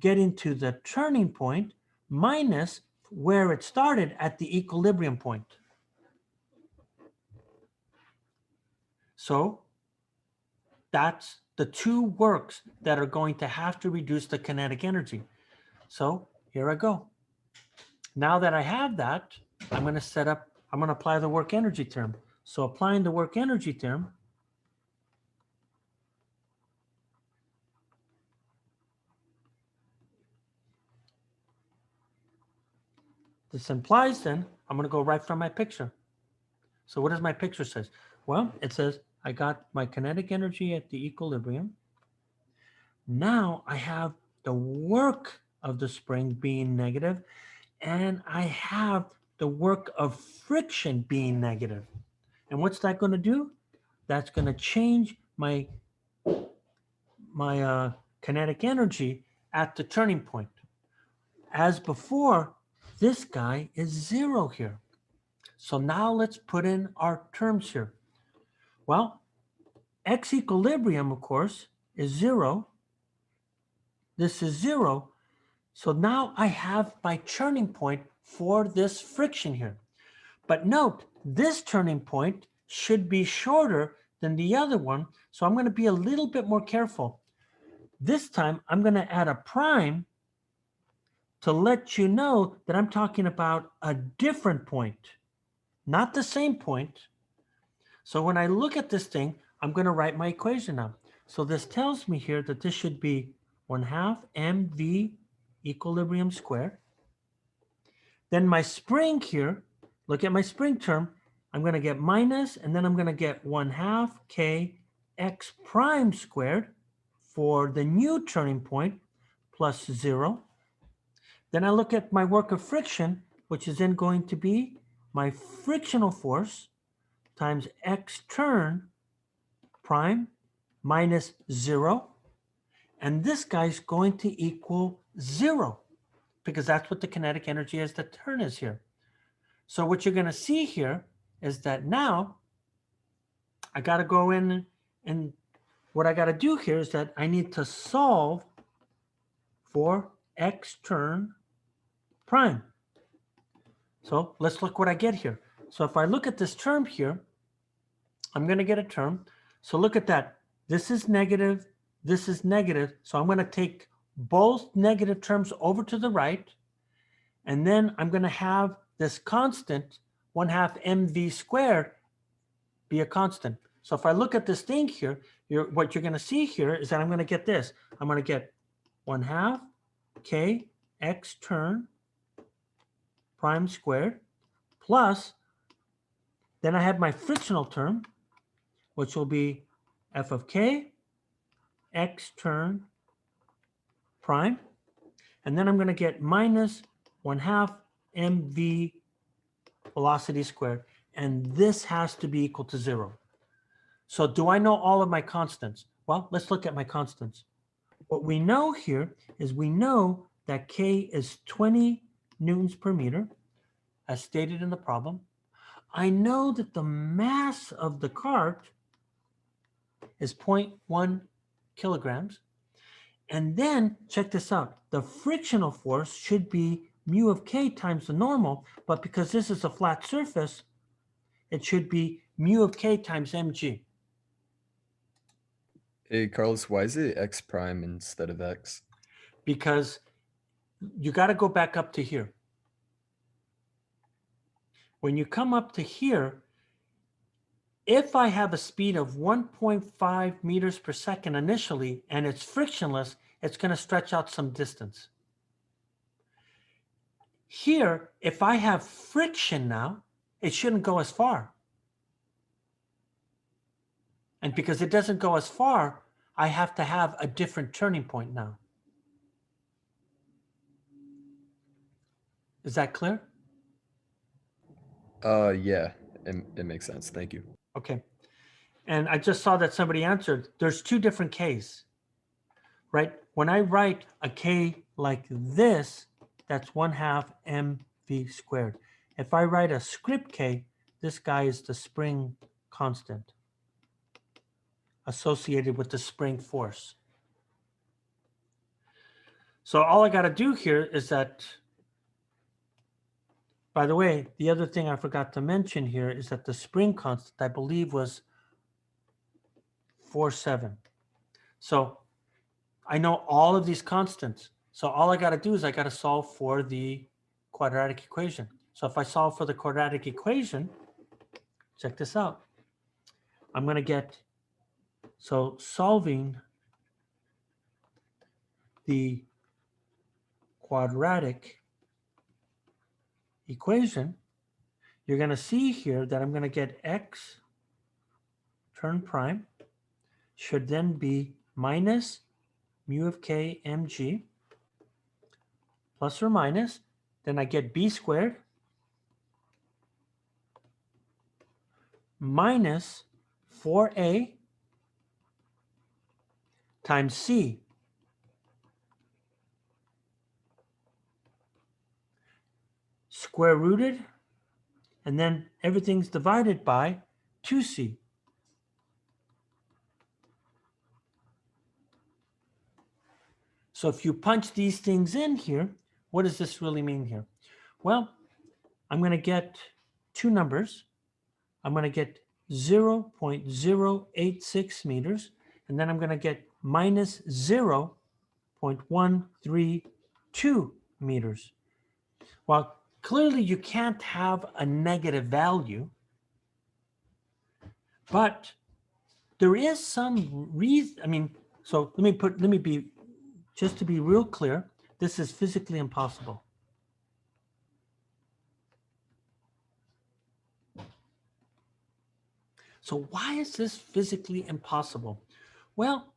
getting to the turning point minus where it started at the equilibrium point. So that's the 2 works that are going to have to reduce the kinetic energy. So here I go. Now that I have that, I'm going to apply the work energy term. So applying the work energy term, this implies then, I'm going to go right from my picture. So what does my picture says? Well, it says I got my kinetic energy at the equilibrium. Now I have the work of the spring being negative, and I have the work of friction being negative. And what's that going to do? That's going to change my kinetic energy at the turning point. As before, this guy is 0 here. So now let's put in our terms here. Well, x equilibrium, of course, is 0. This is 0. So now I have my turning point for this friction here. But note, this turning point should be shorter than the other one. So I'm going to be a little bit more careful. This time, I'm going to add a prime to let you know that I'm talking about a different point, not the same point. So when I look at this thing, I'm going to write my equation now. So this tells me here that this should be 1/2 mv equilibrium squared. Then my spring here, look at my spring term, I'm going to get minus, and then I'm going to get 1/2 k x prime squared for the new turning point plus 0. Then I look at my work of friction, which is then going to be my frictional force times x turn prime minus 0. And this guy's going to equal 0 because that's what the kinetic energy as the turn is here. So what you're going to see here is that now I got to go in, and what I got to do here is that I need to solve for x turn prime. So let's look what I get here. So if I look at this term here, I'm going to get a term. So look at that. This is negative. This is negative. So I'm going to take both negative terms over to the right. And then I'm going to have this constant 1/2 mv squared be a constant. So if I look at this thing here, what you're going to see here is that I'm going to get this. I'm going to get 1/2 k x turn prime squared plus, then I have my frictional term, which will be f of k x turn prime. And then I'm going to get minus 1/2 mv velocity squared. And this has to be equal to 0. So do I know all of my constants? Well, let's look at my constants. What we know here is we know that K is 20 newtons per meter, as stated in the problem. I know that the mass of the cart is 0.1 kilograms. And then check this out. The frictional force should be mu of K times the normal, but because this is a flat surface, it should be mu of K times mg. Hey, Carlos, why is it x prime instead of x? Because you got to go back up to here. When you come up to here, if I have a speed of 1.5 meters per second initially, and it's frictionless, it's going to stretch out some distance. Here, if I have friction now, it shouldn't go as far. And because it doesn't go as far, I have to have a different turning point now. Is that clear? Yeah, it makes sense. Thank you. Okay. And I just saw that somebody answered. There's two different Ks, right? When I write a K like this, that's 1/2 mv squared. If I write a script K, this guy is the spring constant associated with the spring force. So all I got to do here is that, by the way, the other thing I forgot to mention here is that the spring constant, I believe, was 4.7. So I know all of these constants. So all I got to do is I got to solve for the quadratic equation. So if I solve for the quadratic equation, check this out. I'm going to get, so solving the quadratic equation, you're going to see here that I'm going to get x turn prime should then be minus mu of k mg plus or minus, then I get b squared minus 4a times c square rooted, and then everything's divided by 2c. So if you punch these things in here, what does this really mean here? Well, I'm going to get two numbers. I'm going to get 0.086 meters, and then I'm going to get minus 0.132 meters. Well, clearly you can't have a negative value, but there is some reason. I mean, so let me be, just to be real clear, this is physically impossible. So why is this physically impossible? Well,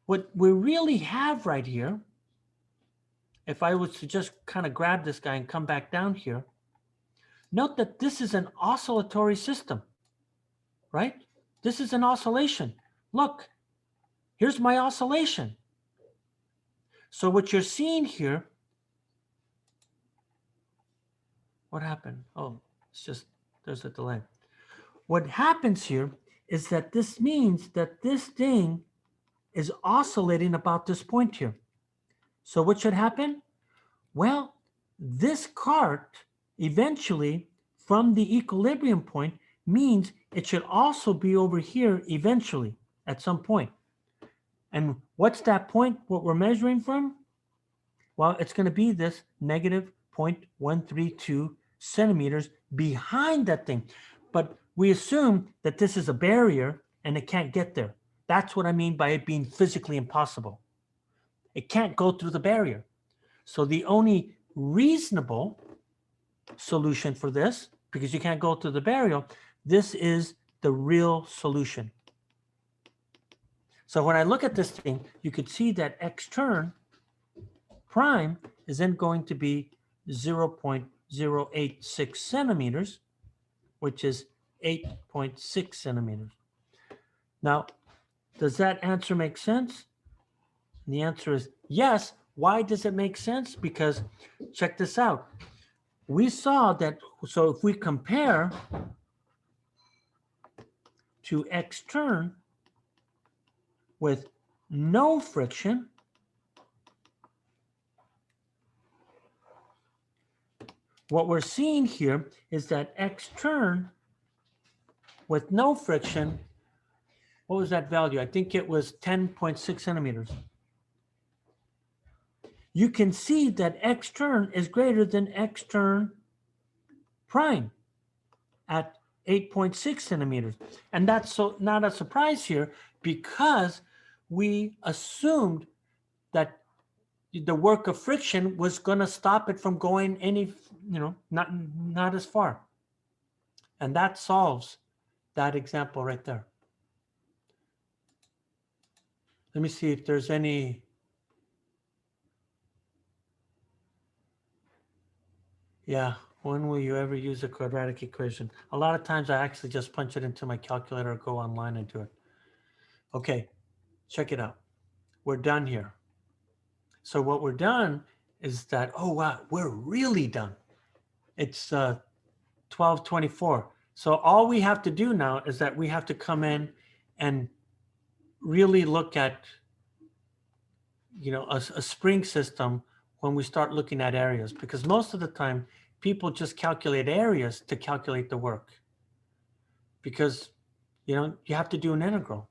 what we really have right here, if I was to just kind of grab this guy and come back down here, note that this is an oscillatory system, right? This is an oscillation. Look, here's my oscillation. So what you're seeing here, what happened? Oh, it's just, there's a delay. What happens here is that this means that this thing is oscillating about this point here. So what should happen? Well, this cart eventually from the equilibrium point means it should also be over here eventually at some point. And what's that point, what we're measuring from? Well, it's going to be this negative 0.132 centimeters behind that thing. But we assume that this is a barrier and it can't get there. That's what I mean by it being physically impossible. It can't go through the barrier. So the only reasonable solution for this, because you can't go through the barrier, this is the real solution. So when I look at this thing, you could see that x turn prime is then going to be 0.086 centimeters, which is 8.6 centimeters. Now, does that answer make sense? And the answer is yes. Why does it make sense? Because check this out. We saw that, so if we compare to x turn with no friction, what we're seeing here is that x turn with no friction, what was that value? I think it was 10.6 centimeters. You can see that x turn is greater than x turn prime at 8.6 centimeters. And that's so not a surprise here because we assumed that the work of friction was going to stop it from going any, not as far. And that solves that example right there. Let me see if there's any. Yeah, when will you ever use a quadratic equation? A lot of times I actually just punch it into my calculator or go online and do it. Okay, check it out. We're done here. So what we're done is that, oh wow, we're really done. It's 12:24. So all we have to do now is that we have to come in and really look at, a spring system when we start looking at areas, because most of the time people just calculate areas to calculate the work because, you have to do an integral,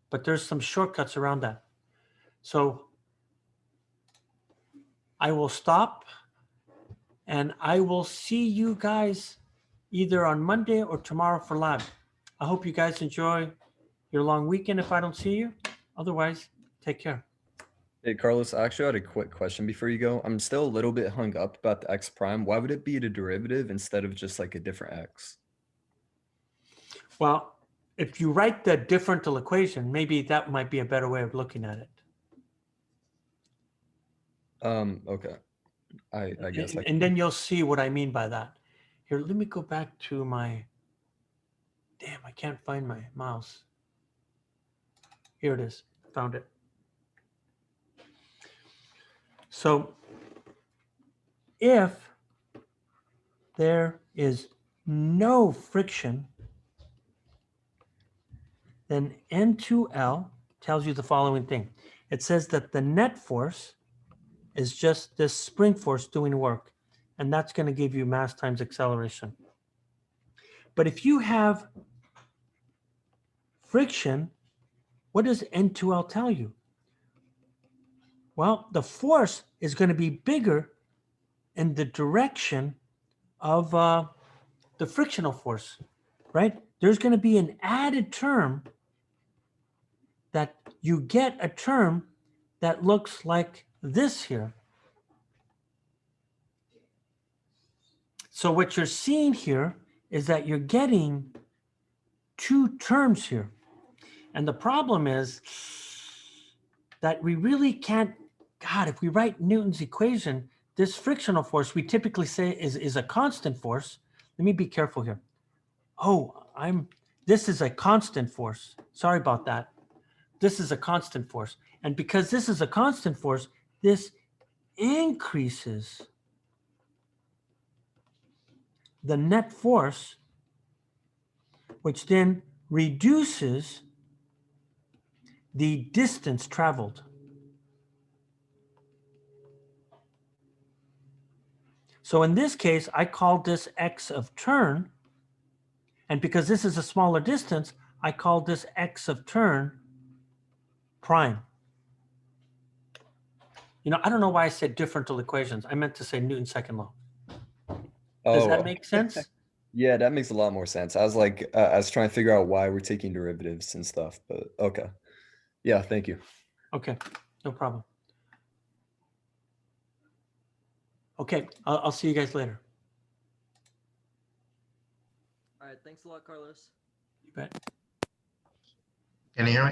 but there's some shortcuts around that. So I will stop and I will see you guys either on Monday or tomorrow for lab. I hope you guys enjoy your long weekend if I don't see you. Otherwise, take care. Hey, Carlos, I actually had a quick question before you go. I'm still a little bit hung up about the x prime. Why would it be the derivative instead of just like a different x? Well, if you write the differential equation, maybe that might be a better way of looking at it. Okay. I guess I And then you'll see what I mean by that. Here, let me go back to my, damn, I can't find my mouse. Here it is, found it. So if there is no friction, then N2L tells you the following thing. It says that the net force is just this spring force doing work, and that's going to give you mass times acceleration. But if you have friction, what does N2L tell you? Well, the force is going to be bigger in the direction of the frictional force, right? There's going to be an added term that you get a term that looks like this here. So what you're seing here is that you're getting two terms here. And the problem is that we really can't, God, if we write Newton's equation, this frictional force we typically say is a constant force. Let me be careful here. Oh, this is a constant force. Sorry about that. This is a constant force. And because this is a constant force, this increases the net force, which then reduces the distance traveled. So in this case, I called this x of turn. And because this is a smaller distance, I call this x of turn prime. I don't know why I said differential equations. I meant to say Newton's second law. Does that make sense? Yeah, that makes a lot more sense. I was like, I was trying to figure out why we're taking derivatives and stuff, but okay. Yeah, thank you. Okay, no problem. Okay, I'll see you guys later. All right. Thanks a lot, Carlos. You bet. Can you hear me?